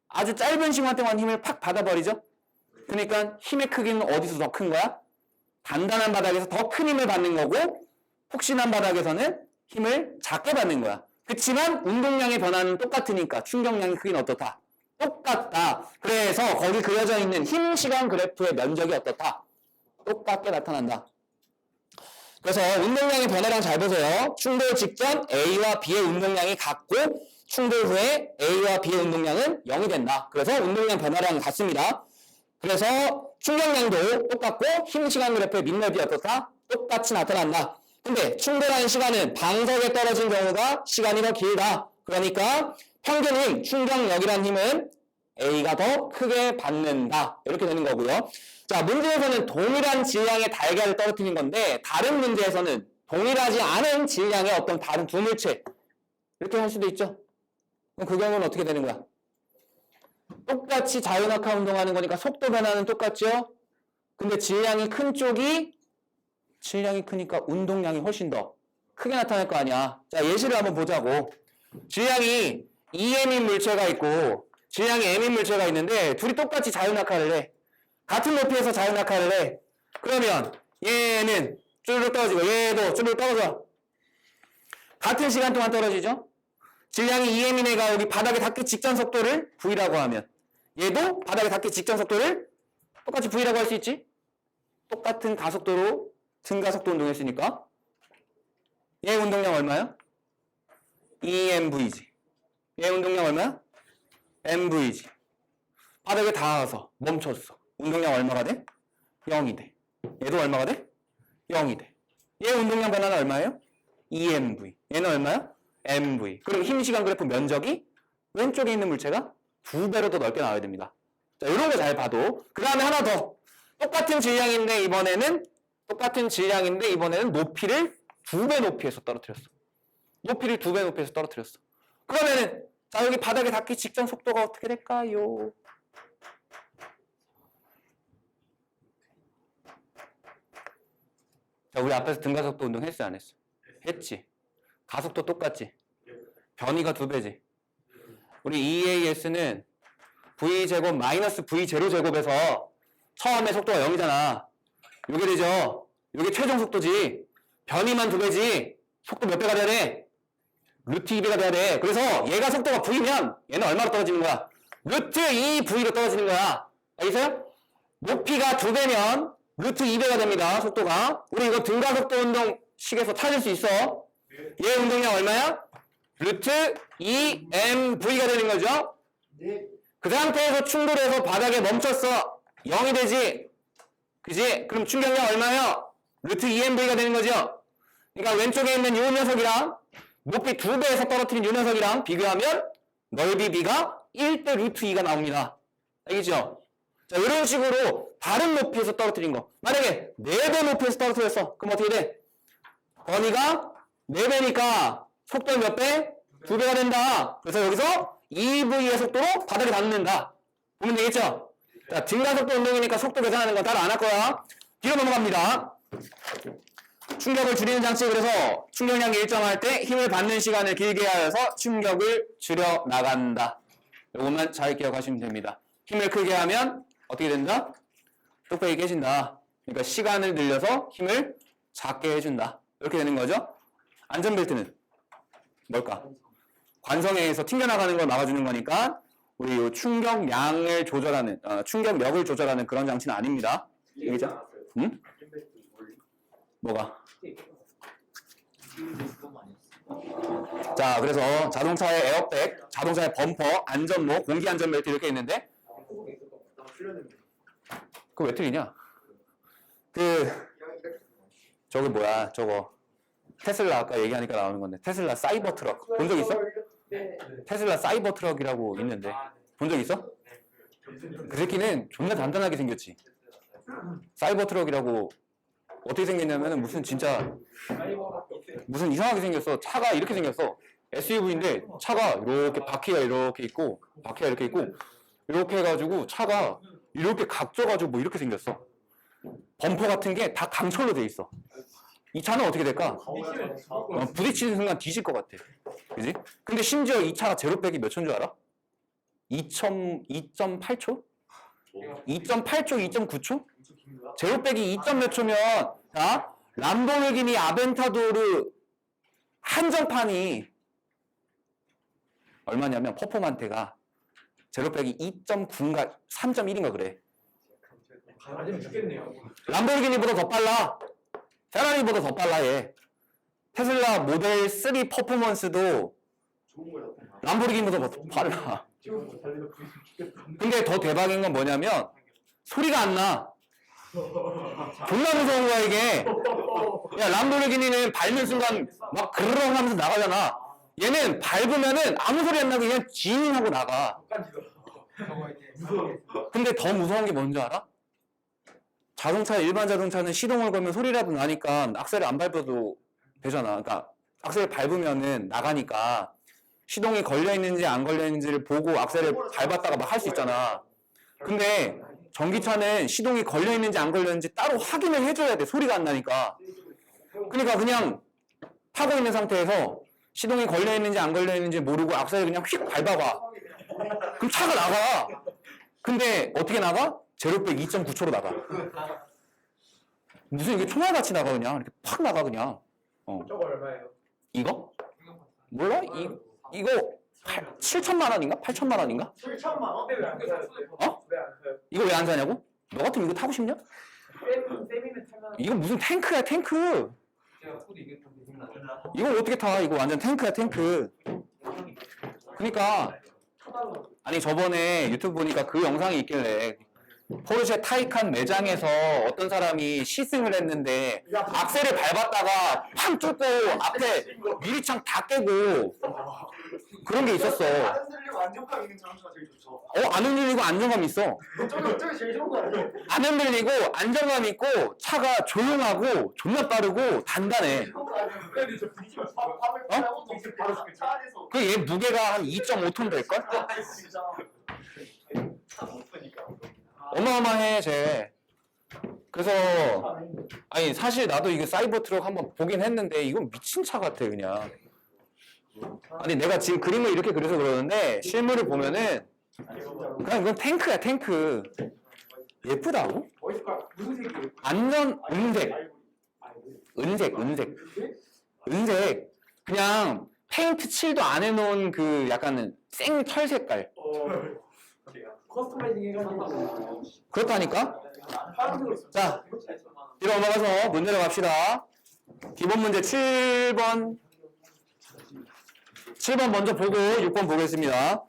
아주 짧은 시간 동안 힘을 팍 받아버리죠? 그러니까 힘의 크기는 어디서 더 큰 거야? 단단한 바닥에서 더 큰 힘을 받는 거고 푹신한 바닥에서는 힘을 작게 받는 거야. 그렇지만 운동량의 변화는 똑같으니까 충격량의 크기는 어떻다? 똑같다. 그래서 거기 그려져 있는 힘 시간 그래프의 면적이 어떻다? 똑같게 나타난다. 그래서 운동량의 변화량 잘 보세요. 충돌 직전 A와 B의 운동량이 같고 충돌 후에 A와 B의 운동량은 0이 된다. 그래서 운동량 변화량이 같습니다. 그래서 충격량도 똑같고 힘 시간 그래프의 민넓이 어떻다? 똑같이 나타난다. 근데 충돌하는 시간은 방석에 떨어진 경우가 시간이 더 길다. 그러니까 평균 힘, 충격력이라는 힘은 A가 더 크게 받는다. 이렇게 되는 거고요. 자, 문제에서는 동일한 질량의 달걀을 떨어뜨린 건데 다른 문제에서는 동일하지 않은 질량의 어떤 다른 두 물체 이렇게 할 수도 있죠. 그럼 그 경우는 어떻게 되는 거야? 똑같이 자유낙하 운동하는 거니까 속도 변화는 똑같죠? 근데 질량이 큰 쪽이 질량이 크니까 운동량이 훨씬 더 크게 나타날 거 아니야. 자, 예시를 한번 보자고. 질량이 EM인 물체가 있고 질량이 M인 물체가 있는데 둘이 똑같이 자유낙하를 해. 같은 높이에서 자유낙하를 해. 그러면 얘는 쭈르륵 떨어지고 얘도 쭈르륵 떨어져. 같은 시간 동안 떨어지죠? 질량이 EM인 애가 여기 바닥에 닿기 직전 속도를 V라고 하면 얘도 바닥에 닿기 직전 속도를 똑같이 V라고 할 수 있지? 똑같은 가속도로 증가속도 운동했으니까 얘 운동량 얼마야? EMV지. 얘 운동량 얼마야? MV지. 바닥에 닿아서 멈췄어. 운동량 얼마가 돼? 0이 돼. 얘도 얼마가 돼? 0이 돼. 얘 운동량 변화는 얼마예요? EMV. 얘는 얼마야? mv. 그리고 힘, 시간 그래프 면적이 왼쪽에 있는 물체가 2배로 더 넓게 나와야 됩니다. 자, 이런 거 잘 봐도. 그 다음에 하나 더. 똑같은 질량인데 이번에는 높이를 2배 높이에서 떨어뜨렸어. 높이를 2배 높이에서 떨어뜨렸어. 그러면은 자, 여기 바닥에 닿기 직전 속도가 어떻게 될까요? 자, 우리 앞에서 등가속도 운동 했어, 안 했어? 했지. 가속도 똑같지. 변이가 2배지. 우리 EAS는 V제곱 마이너스 V0 제곱에서 처음에 속도가 0이잖아. 요게 되죠. 요게 최종 속도지. 변이만 2배지. 속도 몇 배가 돼야 돼? 루트 2배가 돼야 돼. 그래서 얘가 속도가 V면 얘는 얼마로 떨어지는 거야? 루트 2V로 떨어지는 거야. 알겠어요? 높이가 2배면 루트 2배가 됩니다. 속도가. 우리 이거 등가속도 운동 식에서 찾을 수 있어. 얘 운동량 얼마야? 루트 2mV가 되는 거죠. 네. 그 상태에서 충돌해서 바닥에 멈췄어. 0이 되지. 그지? 그럼 충격량 얼마예요? 루트 2mV가 되는 거죠. 그러니까 왼쪽에 있는 이 녀석이랑 높이 2배에서 떨어뜨린 이 녀석이랑 비교하면 넓이 B가 1대 루트 2가 나옵니다. 알겠죠? 자, 이런 식으로 다른 높이에서 떨어뜨린 거. 만약에 4배 높이에서 떨어뜨렸어. 그럼 어떻게 돼? 범위가 4배니까 속도는 몇 배? 2배가 된다. 그래서 여기서 2V의 속도로 바닥에 닿는다. 보면 되겠죠? 자, 등가속도 운동이니까 속도 계산하는 거 따로 안 할 거야. 뒤로 넘어갑니다. 충격을 줄이는 장치. 그래서 충격량이 일정할 때 힘을 받는 시간을 길게 하여서 충격을 줄여 나간다. 이것만 잘 기억하시면 됩니다. 힘을 크게 하면 어떻게 된다? 뚝배기 깨진다. 그러니까 시간을 늘려서 힘을 작게 해준다. 이렇게 되는 거죠. 안전벨트는 뭘까? 관성에서 튕겨나가는 걸 막아주는 거니까 우리 이 충격량을 조절하는, 충격력을 조절하는 그런 장치는 아닙니다. 알겠죠? 응? 뭐가? 자, 그래서 자동차의 에어백, 자동차의 범퍼, 안전모, 공기안전벨트 이렇게 있는데 그거 왜 틀리냐? 저거 뭐야, 저거 테슬라 아까 얘기하니까 나오는 건데 테슬라 사이버 트럭 본 적 있어? 테슬라 사이버 트럭이라고 있는데 본 적 있어? 그 새끼는 존나 단단하게 생겼지. 사이버 트럭이라고 어떻게 생겼냐면은 무슨 이상하게 생겼어. 차가 이렇게 생겼어. SUV인데 차가 이렇게 바퀴가 이렇게 있고 이렇게 해가지고 차가 이렇게 각져가지고 뭐 이렇게 생겼어. 범퍼 같은 게 다 강철로 돼 있어. 이 차는 어떻게 될까? 부딪히는 순간 뒤질 것 같아. 그지? 근데 심지어 이 차가 제로백이 몇 초인 줄 알아? 2.8초? 2.8초, 2.9초? 제로백이 2점 몇 초면, 람보르기니 아벤타도르 한정판이 얼마냐면 퍼포만테가 제로백이 2.9인가 3.1인가 그래. 맞으면 죽겠네요. 람보르기니보다 더 빨라. 페라리보다 더 빨라 얘. 테슬라 모델 3 퍼포먼스도 좋은 거야. 람보르기니보다 더 빨라. 근데 더 대박인 건 뭐냐면 소리가 안 나. 존나 무서운 거야 이게. 야, 람보르기니는 밟는 순간 막 그르렁 하면서 나가잖아. 얘는 밟으면은 아무 소리 안 나고 그냥 징 하고 나가. 근데 더 무서운 게 뭔지 알아? 일반 자동차는 시동을 걸면 소리라도 나니까 악셀을 안 밟아도 되잖아. 그러니까 악셀을 밟으면은 나가니까 시동이 걸려있는지 안 걸려있는지를 보고 악셀을 밟았다가 막 할 수 있잖아. 근데 전기차는 시동이 걸려있는지 안 걸려있는지 따로 확인을 해줘야 돼. 소리가 안 나니까. 그러니까 그냥 타고 있는 상태에서 시동이 걸려있는지 안 걸려있는지 모르고 악셀을 그냥 휙 밟아봐. 그럼 차가 나가. 근데 어떻게 나가? 제로백 2.9초로 나가. 무슨 이게 총알같이 나가 그냥. 이렇게 팍 나가 그냥. 저거 얼마예요? 이거? 몰라? 이거 7천만 원인가? 8천만 원인가? 7천만 원? 왜안 사요? 어? 왜안 사요? 이거 왜 안 사냐고? 너 같으면 이거 타고 싶냐? 쌤이면 타면 이거 무슨 탱크야 탱크. 제가 코드 이겼던데 생각나. 이걸 어떻게 타? 이거 완전 탱크야 탱크. 그러니까 아니 저번에 유튜브 보니까 그 영상이 있길래 포르쉐 타이칸 매장에서 어떤 사람이 시승을 했는데 악셀을 밟았다가 팡 뚫고 앞에 유리창 다 깨고 그런 게 있었어. 안 흔들리고 안정감 있는 자동차가 제일 좋죠. 안 흔들리고 안정감 있어. 저기 제일 좋은 거 아니에요? 안 흔들리고 안정감 있고 차가 조용하고 존나 빠르고 단단해. 근데 저 부딪히면 밥을 짜고 동시에 바로 차 안에서. 그 얘 무게가 한 2.5톤 될걸? 진짜. 차 못하니까. 어마어마해 쟤. 그래서 아니 사실 나도 이게 사이버 트럭 한번 보긴 했는데 이건 미친 차 같아 그냥. 아니 내가 지금 그림을 이렇게 그려서 그러는데 실물을 보면은 그냥 이건 탱크야 탱크. 예쁘다고? 멋있을까? 무슨 색이에요? 안전 은색 그냥 페인트 칠도 안 해놓은 그 약간 생털 색깔. 커스터마이징 해가지고. 그렇다니까? 파란색으로 있어. 자, 뒤로 넘어가서 문제로 갑시다. 기본 문제 7번 먼저 보고 6번 보겠습니다.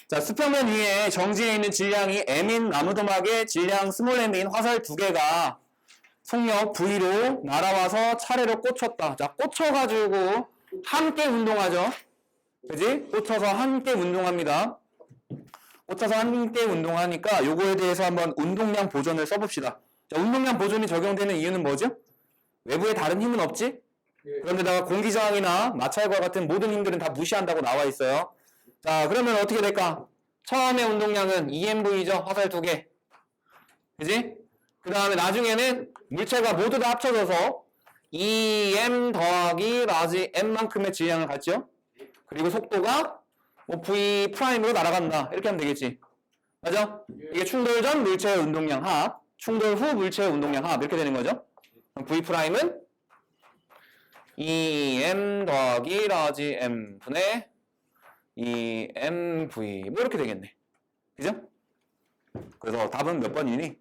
자, 수평면 위에 정지해 있는 질량이 M인 나무도막에 질량 스몰 M인 화살 2개가 속력 V로 날아와서 차례로 꽂혔다. 자, 꽂혀가지고 함께 운동하죠. 그지? 꽂혀서 함께 운동합니다. 꽂혀서 함께 운동하니까 요거에 대해서 한번 운동량 보존을 써봅시다. 자, 운동량 보존이 적용되는 이유는 뭐죠? 외부에 다른 힘은 없지? 그런데다가 공기저항이나 마찰과 같은 모든 힘들은 다 무시한다고 나와 있어요. 자, 그러면 어떻게 될까? 처음에 운동량은 EMV죠. 화살 2개. 그지? 그 다음에 나중에는 물체가 모두 다 합쳐져서 EM 더하기 라지 M만큼의 질량을 갖죠? 그리고 속도가 뭐 V 프라임으로 날아간다. 이렇게 하면 되겠지. 맞아? 이게 충돌 전 물체의 운동량 합, 충돌 후 물체의 운동량 합 이렇게 되는 거죠. 그럼 V 프라임은 EM 더하기 라지 M 분의 EMV 뭐 이렇게 되겠네. 그죠? 그래서 답은 몇 번이니?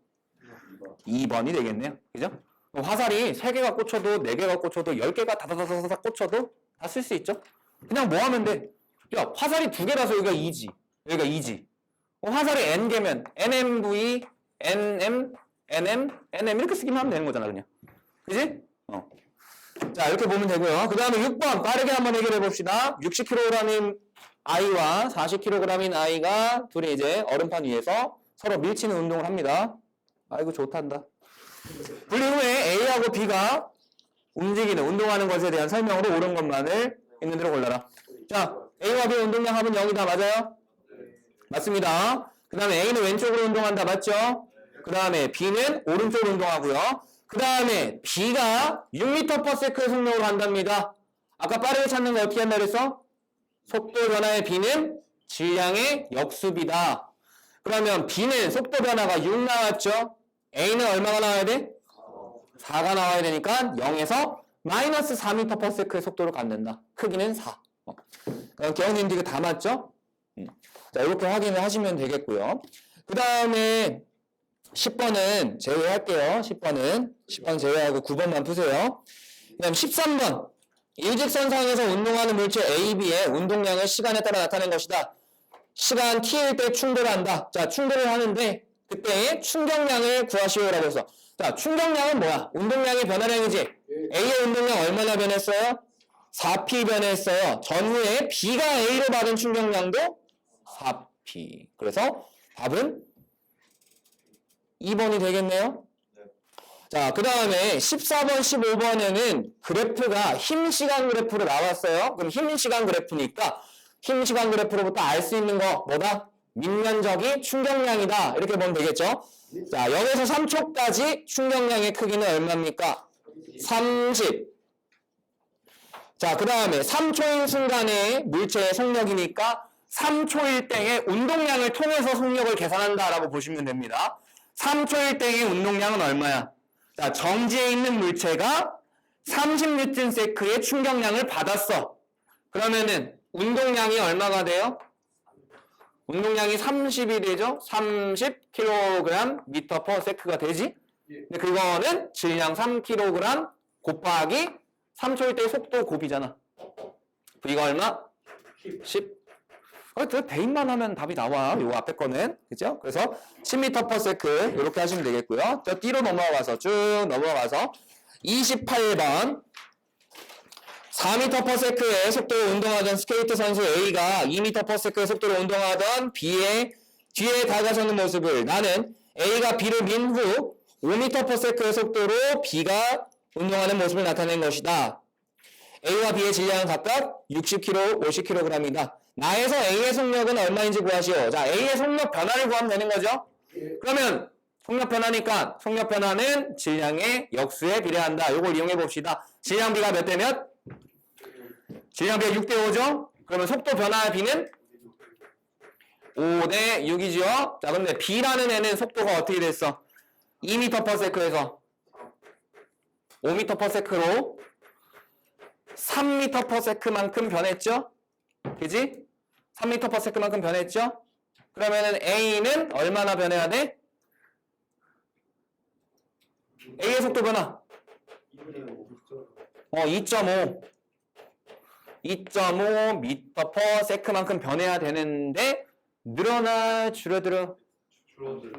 2번이 되겠네요. 그죠? 화살이 3개가 꽂혀도 4개가 꽂혀도 10개가 다다다다다 꽂혀도 다 쓸 수 있죠? 그냥 뭐 하면 돼? 야, 화살이 2개라서 여기가 2지. 여기가 2지. 화살이 N개면 NMV, NM, NM, NM 이렇게 쓰기만 하면 되는 거잖아, 그냥. 그지? 자, 이렇게 보면 되고요. 그 다음에 6번 빠르게 한번 해결해 봅시다. 60kg인 I와 40kg인 I가 둘이 이제 얼음판 위에서 서로 밀치는 운동을 합니다. 아이고 좋단다. 분리 후에 A하고 B가 움직이는 운동하는 것에 대한 설명으로 옳은 것만을 있는 대로 골라라. 자, A와 B 운동량 합은 0이다. 맞아요? 맞습니다. 그 다음에 A는 왼쪽으로 운동한다. 맞죠? 그 다음에 B는 오른쪽으로 운동하고요. 그 다음에 B가 6m/s의 속력으로 간답니다. 아까 빠르게 찾는 거 어떻게 한다 그랬어? 속도 변화의 B는 질량의 역수비다. 그러면 B는 속도 변화가 6 나왔죠? A는 얼마가 나와야 돼? 4가 나와야 되니까 0에서 마이너스 4m/s의 속도로 갖는다. 크기는 4. 개혁님들 이거 다 맞죠? 자, 이렇게 확인을 하시면 되겠고요. 그 다음에 10번은 제외할게요. 10번 제외하고 9번만 푸세요. 그 다음 13번. 일직선상에서 운동하는 물체 A, B의 운동량을 시간에 따라 나타낸 것이다. 시간 t일 때 충돌한다. 자, 충돌을 하는데 그때 충격량을 구하시오라고 해서. 자, 충격량은 뭐야? 운동량의 변화량이지. A의 운동량 얼마나 변했어요? 4P 변했어요. 전후에 B가 A로 받은 충격량도 4P. 그래서 답은 2번이 되겠네요. 자, 그 다음에 14번, 15번에는 그래프가 힘시간 그래프로 나왔어요. 그럼 힘시간 그래프니까 힘시간 그래프로부터 알 수 있는 거 뭐다? 밑면적이 충격량이다. 이렇게 보면 되겠죠. 자, 0에서 3초까지 충격량의 크기는 얼마입니까? 30. 자, 그 다음에 3초인 순간에 물체의 속력이니까 3초일 때의 운동량을 통해서 속력을 계산한다라고 보시면 됩니다. 3초일 때의 운동량은 얼마야? 자, 정지에 있는 물체가 30N의 충격량을 받았어. 그러면은 운동량이 얼마가 돼요? 운동량이 30이 되죠? 30kg m/s가 되지? 근데 그거는 질량 3kg 곱하기 3초일 때의 속도 곱이잖아. V가 얼마? 10. 저 대입만 하면 답이 나와. 요 앞에 거는. 그죠? 그래서 10m/s 이렇게 하시면 되겠고요. 저 D로 넘어가서 쭉 넘어가서 28번 4m/s의 속도로 운동하던 스케이트 선수 A가 2m/s의 속도로 운동하던 B의 뒤에 다가서는 모습을 나는 A가 B를 민 후 5m/s의 속도로 B가 운동하는 모습을 나타낸 것이다. A와 B의 질량은 각각 60kg, 50kg이다. 나에서 A의 속력은 얼마인지 구하시오. 자, A의 속력 변화를 구하면 되는 거죠. 그러면 속력 변화니까 속력 변화는 질량의 역수에 비례한다. 이걸 이용해 봅시다. 질량 B가 몇 대 몇? 질량 B가 6대 5죠? 그러면 속도 변화의 B는 5대 6이죠? 자, 근데 B라는 애는 속도가 어떻게 됐어? 2m/s에서 5m/s로 3m/s만큼 변했죠? 그지? 3m/s만큼 변했죠? 그러면은 A는 얼마나 변해야 돼? A의 속도 변화. 2.5. 2.5m/s만큼 변해야 되는데 늘어나 줄어들어?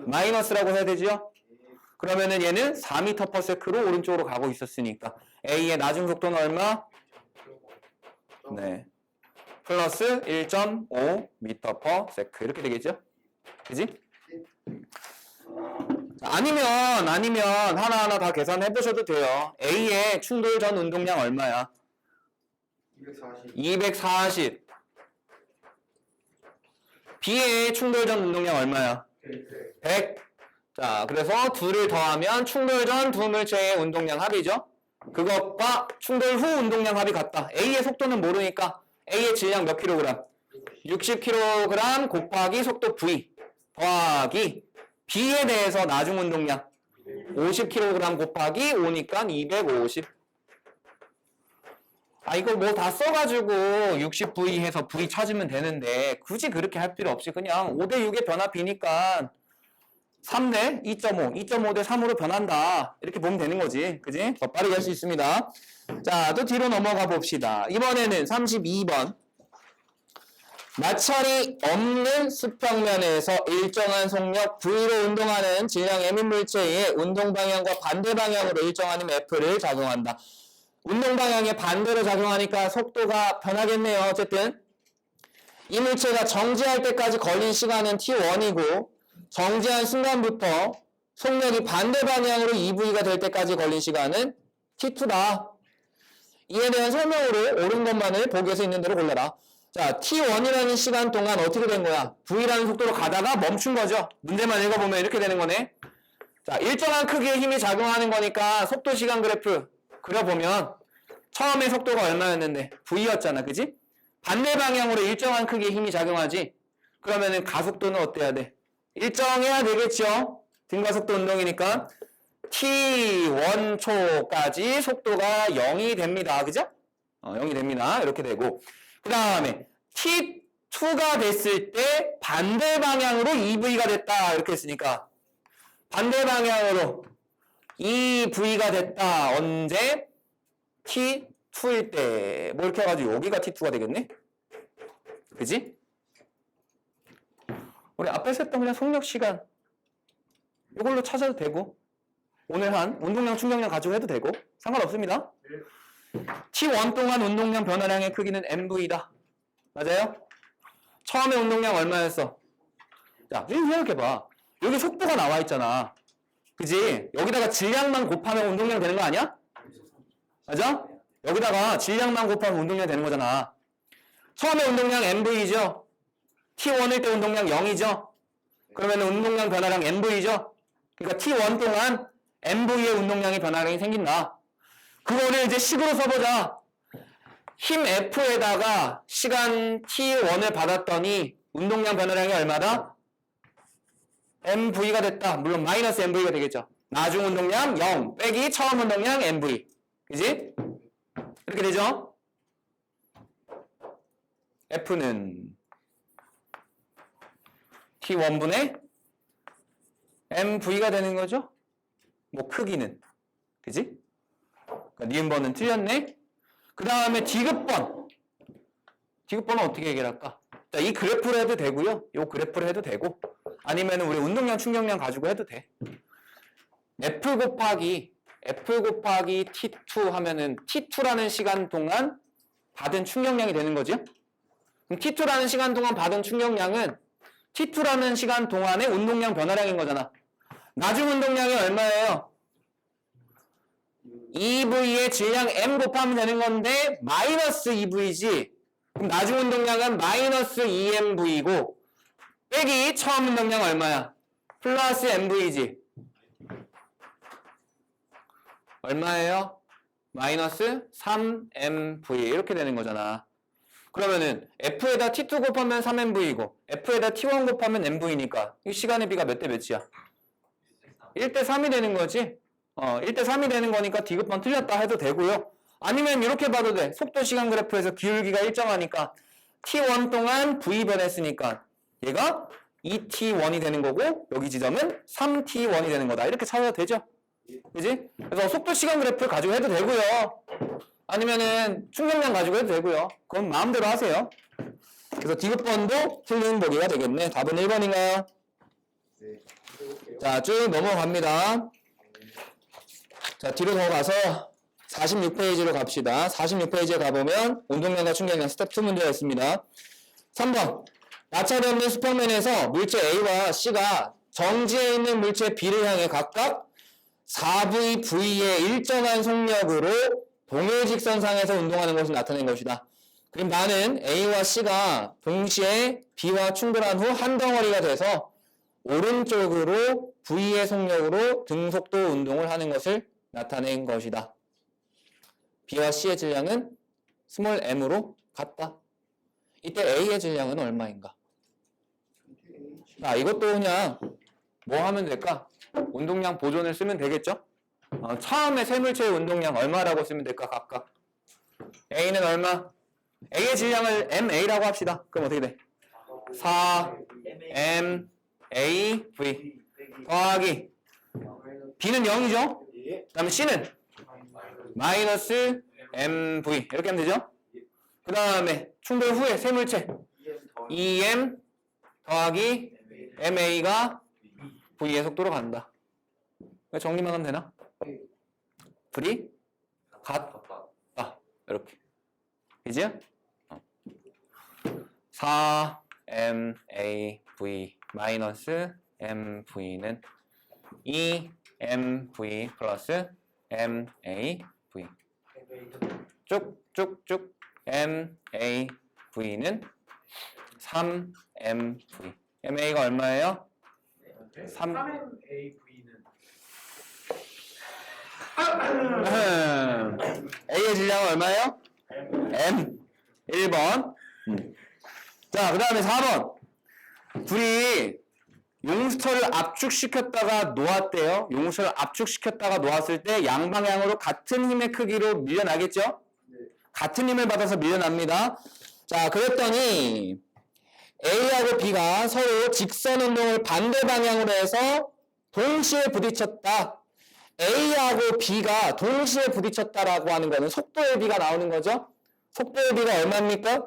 마이너스라고 해야 되죠? 그러면은 얘는 4m/s로 오른쪽으로 가고 있었으니까 A의 나중 속도는 얼마? 네. 플러스 1.5m/s 이렇게 되겠죠? 그지? 아니면 하나하나 다 계산해 보셔도 돼요. A의 충돌 전 운동량 얼마야? 240. B의 충돌 전 운동량 얼마야? 100. 자, 그래서 둘을 더하면 충돌 전 두 물체의 운동량 합이죠. 그것과 충돌 후 운동량 합이 같다. A의 속도는 모르니까 A의 질량 몇 킬로그램? 60kg 곱하기 속도 V 더하기 B에 대해서 나중 운동량 50kg 곱하기 5니까 250. 이거 뭐 다 써가지고 60V 해서 V 찾으면 되는데 굳이 그렇게 할 필요 없이 그냥 5대 6의 변화 B니까 3대 2.5, 2.5대 3으로 변한다. 이렇게 보면 되는 거지. 그지? 더 빠르게 할 수 있습니다. 자, 또 뒤로 넘어가 봅시다. 이번에는 32번. 마찰이 없는 수평면에서 일정한 속력 V로 운동하는 질량 M인 물체의 운동 방향과 반대 방향으로 일정하는 F를 작용한다. 운동 방향에 반대로 작용하니까 속도가 변하겠네요. 어쨌든 이 물체가 정지할 때까지 걸린 시간은 T1이고 정지한 순간부터 속력이 반대 방향으로 EV가 될 때까지 걸린 시간은 T2다. 이에 대한 설명으로 옳은 것만을 보기에서 있는 대로 골라라. 자, T1이라는 시간 동안 어떻게 된 거야? V라는 속도로 가다가 멈춘 거죠. 문제만 읽어보면 이렇게 되는 거네. 자, 일정한 크기의 힘이 작용하는 거니까 속도 시간 그래프 그려보면 처음에 속도가 얼마였는데? V였잖아. 그지? 반대 방향으로 일정한 크기의 힘이 작용하지. 그러면은 가속도는 어때야 돼? 일정해야 되겠죠. 등가속도 운동이니까 T1초까지 속도가 0이 됩니다. 그죠? 0이 됩니다. 이렇게 되고 그 다음에 T2가 됐을 때 반대 방향으로 EV가 됐다. 이렇게 했으니까 반대 방향으로 EV가 됐다. 언제? T2일 때. 뭐 이렇게 해가지고 여기가 T2가 되겠네? 그지? 우리 앞에서 했던 그냥 속력 시간 이걸로 찾아도 되고 오늘 한 운동량 충격량 가지고 해도 되고 상관없습니다. T1 동안 운동량 변화량의 크기는 MV다. 맞아요? 처음에 운동량 얼마였어? 자, 생각해봐. 여기 속도가 나와 있잖아. 그지? 여기다가 질량만 곱하면 운동량 되는 거 아니야? 맞아? 여기다가 질량만 곱하면 운동량 되는 거잖아. 처음에 운동량 MV죠? T1일 때 운동량 0이죠? 그러면 운동량 변화량 MV죠? 그러니까 T1 동안 MV의 운동량의 변화량이 생긴다. 그거를 이제 식으로 써보자. 힘 F에다가 시간 T1을 받았더니 운동량 변화량이 얼마다? MV가 됐다. 물론 마이너스 MV가 되겠죠. 나중 운동량 0 빼기 처음 운동량 MV. 그지? 이렇게 되죠? F는 T1분의 MV가 되는 거죠? 뭐 크기는. 그지? 그러니까 니은번은 틀렸네? 그 다음에 디귿번. 디귿번은 어떻게 해결할까? 자, 이 그래프로 해도 되고요. 이 그래프로 해도 되고 아니면 우리 운동량, 충격량 가지고 해도 돼. F 곱하기 T2 하면은 T2라는 시간 동안 받은 충격량이 되는 거죠. 그럼 T2라는 시간 동안 받은 충격량은 T2라는 시간 동안의 운동량 변화량인 거잖아. 나중 운동량이 얼마예요? EV의 질량 M 곱하면 되는 건데 마이너스 EV지. 그럼 나중 운동량은 마이너스 EMV고 빼기 처음 운동량 얼마야? 플러스 MV지. 얼마예요? 마이너스 3MV 이렇게 되는 거잖아. 그러면은 F에다 T2 곱하면 3MV고 F에다 T1 곱하면 MV니까 이 시간의 비가 몇 대 몇이야? 1대 3이 되는 거지. 1대 3이 되는 거니까 D급번 틀렸다 해도 되고요. 아니면 이렇게 봐도 돼. 속도 시간 그래프에서 기울기가 일정하니까 T1 동안 V 변했으니까 얘가 2T1이 되는 거고 여기 지점은 3T1이 되는 거다. 이렇게 찾아도 되죠. 그지? 그래서 속도 시간 그래프를 가지고 해도 되고요. 아니면은 충격량 가지고 해도 되고요. 그건 마음대로 하세요. 그래서 D급번도 틀린 보기가 되겠네. 답은 1번인가요? 네. 자, 쭉 넘어갑니다. 자, 뒤로 더 가서 46페이지로 갑시다. 46페이지에 가보면 운동량과 충격량 스텝 2 문제가 있습니다. 3번. 마찰이 없는 수평면에서 물체 A와 C가 정지해 있는 물체 B를 향해 각각 4V, V의 일정한 속력으로 동일 직선상에서 운동하는 것을 나타낸 것이다. 그럼 나는 A와 C가 동시에 B와 충돌한 후 한 덩어리가 돼서 오른쪽으로 V의 속력으로 등속도 운동을 하는 것을 나타낸 것이다. B와 C의 질량은 스몰 m으로 같다. 이때 A의 질량은 얼마인가? 자, 이것도 그냥 뭐 하면 될까? 운동량 보존을 쓰면 되겠죠? 처음에 세물체의 운동량 얼마라고 쓰면 될까? 각각. A는 얼마? A의 질량을 MA라고 합시다. 그럼 어떻게 돼? 4MAV 더하기 B는 0이죠? 그 다음에 C는 마이너스 MV 이렇게 하면 되죠? 그 다음에 충돌 후에 세물체 EM 더하기 MA가 V의 속도로 간다. 정리만 하면 되나? 둘이 같다. 이렇게. 그지? 4MAV 마이너스 MV는 2MV 플러스 MAV 쭉쭉쭉 MAV는 3MV MA가 얼마예요? 3MAV는 A의 질량은 얼마예요? M 1번. 자, 그 다음에 4번. 둘이 용수철을 압축시켰다가 놓았대요. 용수철을 압축시켰다가 놓았을 때 양방향으로 같은 힘의 크기로 밀려나겠죠? 같은 힘을 받아서 밀려납니다. 자, 그랬더니 A하고 B가 서로 직선 운동을 반대 방향으로 해서 동시에 부딪혔다. A하고 B가 동시에 부딪혔다라고 하는 거는 속도의 비가 나오는 거죠. 속도의 비가 얼마입니까?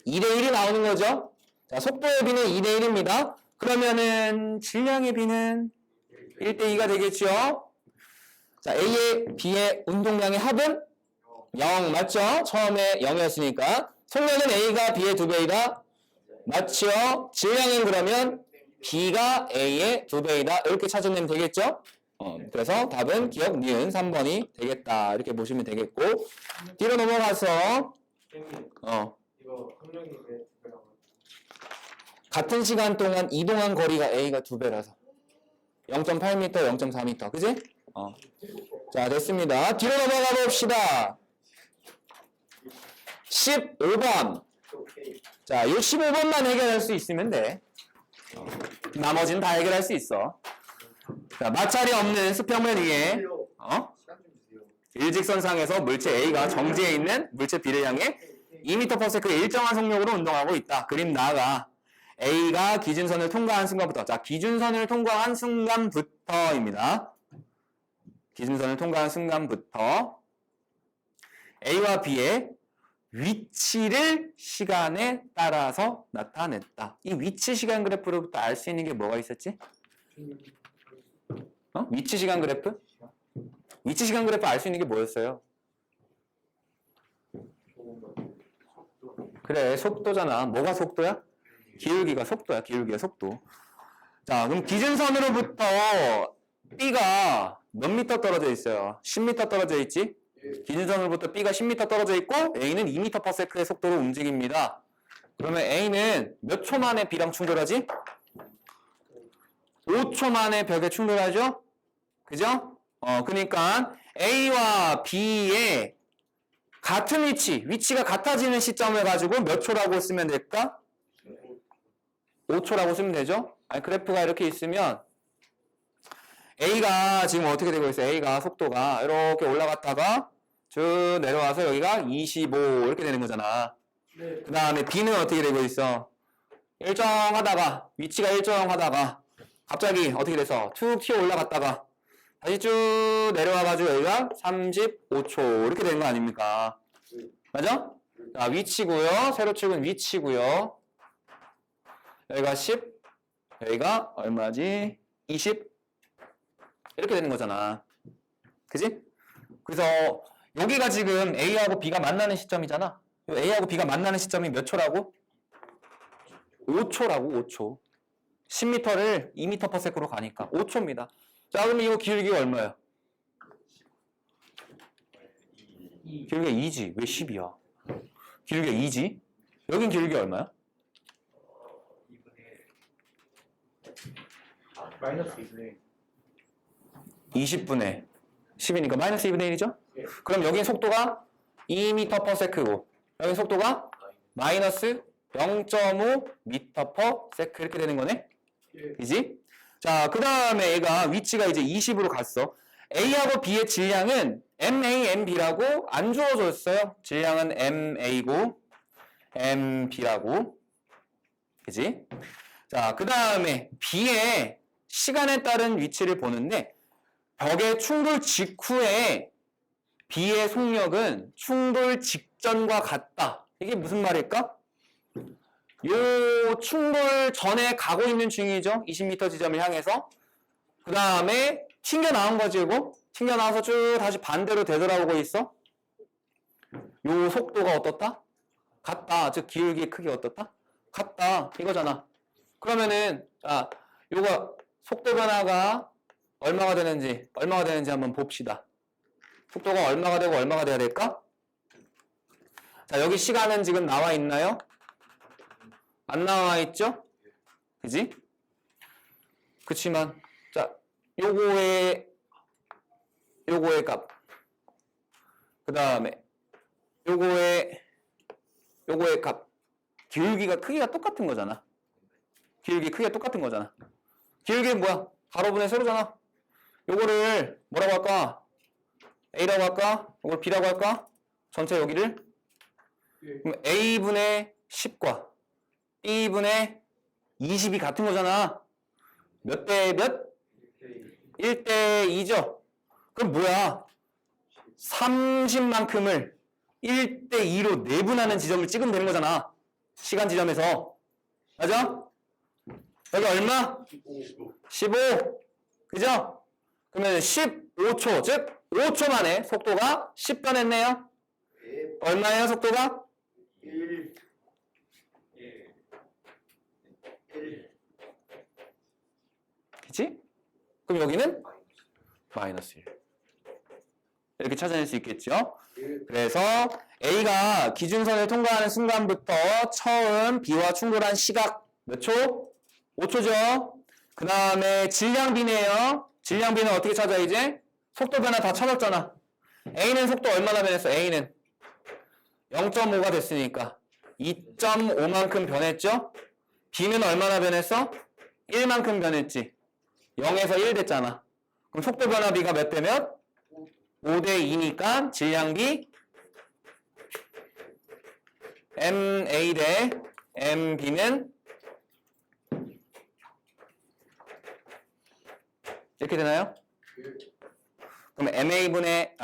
2대1이 나오는 거죠. 자, 속도의 비는 2대1입니다. 그러면은 질량의 비는 1대2가 되겠죠. 자, A의 B의 운동량의 합은 0 맞죠? 처음에 0이었으니까. 속력은 A가 B의 2배이다. 맞죠? 질량은 그러면 B가 A의 2배이다. 이렇게 찾아내면 되겠죠? 그래서 답은 기억 니은 3번이 되겠다. 이렇게 보시면 되겠고. 뒤로 넘어가서 이거 학력이 왜 두배라고? 같은 시간 동안 이동한 거리가 A가 2배라서 0.8m, 0.4m. 그지? 자, 됐습니다. 뒤로 넘어가 봅시다. 15번. 자, 이 15번만 해결할 수 있으면 돼. 나머지는 다 해결할 수 있어. 자, 마찰이 없는 수평면 위에 시간 좀 주세요. 일직선상에서 물체 A가 정지해 있는 물체 B를 향해 2m/s의 일정한 속력으로 운동하고 있다. 그림 나아가 A가 기준선을 통과한 순간부터, 자, 기준선을 통과한 순간부터입니다. 기준선을 통과한 순간부터 A와 B의 위치를 시간에 따라서 나타냈다. 이 위치 시간 그래프로부터 알 수 있는 게 뭐가 있었지? 위치 시간 그래프? 위치 시간 그래프 알 수 있는 게 뭐였어요? 그래, 속도잖아. 뭐가 속도야? 기울기가 속도야. 기울기가 속도. 자, 그럼 기준선으로부터 B가 몇 미터 떨어져 있어요? 10m 떨어져 있지? 기준선으로부터 B가 10m 떨어져 있고 A는 2m/s의 속도로 움직입니다. 그러면 A는 몇 초 만에 B랑 충돌하지? 5초 만에 벽에 충돌하죠? 그죠? 그러니까 A와 B의 같은 위치가 같아지는 시점을 가지고 몇 초라고 쓰면 될까? 5초라고 쓰면 되죠? 아니, 그래프가 이렇게 있으면 A가 지금 어떻게 되고 있어요? A가 속도가 이렇게 올라갔다가 쭉 내려와서 여기가 25 이렇게 되는 거잖아. 그 다음에 B는 어떻게 되고 있어? 일정하다가 위치가 일정하다가 갑자기 어떻게 돼서 툭 튀어 올라갔다가 다시 쭉 내려와가지고 여기가 35초 이렇게 되는 거 아닙니까? 맞아? 자, 위치고요. 세로축은 위치고요. 여기가 10, 여기가 얼마지? 20 이렇게 되는 거잖아. 그지? 그래서 여기가 지금 A하고 B가 만나는 시점이잖아. A하고 B가 만나는 시점이 몇 초라고? 5초라고, 5초. 10m를 2m/s로 가니까 5초입니다. 자, 그럼 이거 기울기가 얼마야? 기울기가 2지. 왜 10이야? 기울기가 2지? 여긴 기울기가 얼마야? 마이너스 2분의 20분의 10이니까 마이너스 2분의 1이죠? 그럼 여긴 속도가 2m/s고 여긴 속도가 마이너스 0.5m/s 이렇게 되는 거네? 그지? 자, 그 다음에 얘가 위치가 이제 20으로 갔어. A하고 B의 질량은 MA, MB라고 안 주어졌어요. 질량은 MA고 MB라고. 그지? 자, 그 다음에 B의 시간에 따른 위치를 보는데 벽의 충돌 직후에 B의 속력은 충돌 직전과 같다. 이게 무슨 말일까? 요 충돌 전에 가고 있는 중이죠. 20m 지점을 향해서. 그 다음에 튕겨나온 거지, 이거? 튕겨나와서 쭉 다시 반대로 되돌아오고 있어. 요 속도가 어떻다? 같다. 즉 기울기의 크기가 어떻다? 같다. 이거잖아. 그러면은 자, 요거 속도 변화가 얼마가 되는지 한번 봅시다. 속도가 얼마가 되고 얼마가 돼야 될까? 자, 여기 시간은 지금 나와 있나요? 안 나와 있죠? 그지? 그치만 자, 요거의 값. 그 다음에 요거의 값. 기울기가 크기가 똑같은 거잖아. 기울기 크기가 똑같은 거잖아. 기울기는 뭐야? 가로분의 세로잖아. 요거를 뭐라고 할까? A라고 할까? 요걸 B라고 할까? 전체 여기를 그럼 A분의 10과 B분의 20이 같은 거잖아. 몇 대 몇? 1대 2죠. 그럼 뭐야? 30만큼을 1대 2로 내분하는 지점을 찍으면 되는 거잖아. 시간 지점에서. 맞아? 여기 얼마? 15. 그죠? 그러면 15초, 즉 5초 만에 속도가 10 변했네요. 얼마예요, 속도가? 1 그치? 그럼 여기는 마이너스 1. 이렇게 찾아낼 수 있겠죠? 그래서 A가 기준선을 통과하는 순간부터 처음 B와 충돌한 시각 몇 초? 5초죠? 그 다음에 질량 B네요. 질량 B는 어떻게 찾아 이제? 속도 변화 다 찾았잖아. A는 속도 얼마나 변했어? A는 0.5가 됐으니까 2.5만큼 변했죠? B는 얼마나 변했어? 1만큼 변했지. 0에서 1 됐잖아. 그럼 속도 변화 B가 몇 대 몇? 5대 2니까 질량 B MA 대 MB는 이렇게 되나요? 그럼 MB분의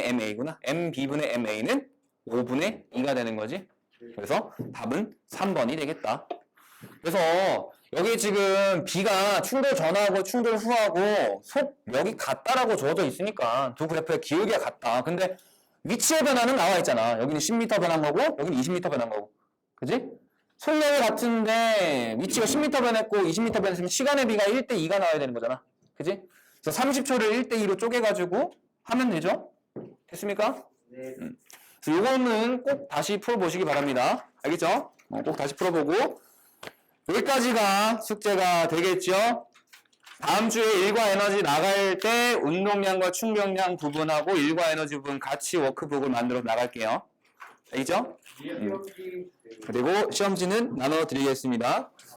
MA구나. MB분의 MA는 5분의 2가 되는 거지. 그래서 답은 3번이 되겠다. 그래서 여기 지금 B가 충돌 전하고 충돌 후하고 속력이 같다라고 주어져 있으니까 두 그래프의 기울기가 같다. 근데 위치의 변화는 나와 있잖아. 여기는 10m 변한 거고 여기는 20m 변한 거고. 그지? 속력이 같은데 위치가 10m 변했고 20m 변했으면 시간의 비가 1대2가 나와야 되는 거잖아. 그지? 그래서 30초를 1대2로 쪼개가지고 하면 되죠? 됐습니까? 네. 그래서 요거는 꼭 다시 풀어보시기 바랍니다. 알겠죠? 꼭 다시 풀어보고 여기까지가 숙제가 되겠죠? 다음 주에 일과 에너지 나갈 때 운동량과 충격량 부분하고 일과 에너지 부분 같이 워크북을 만들어 나갈게요. 알겠죠? 그리고 시험지는 나눠 드리겠습니다.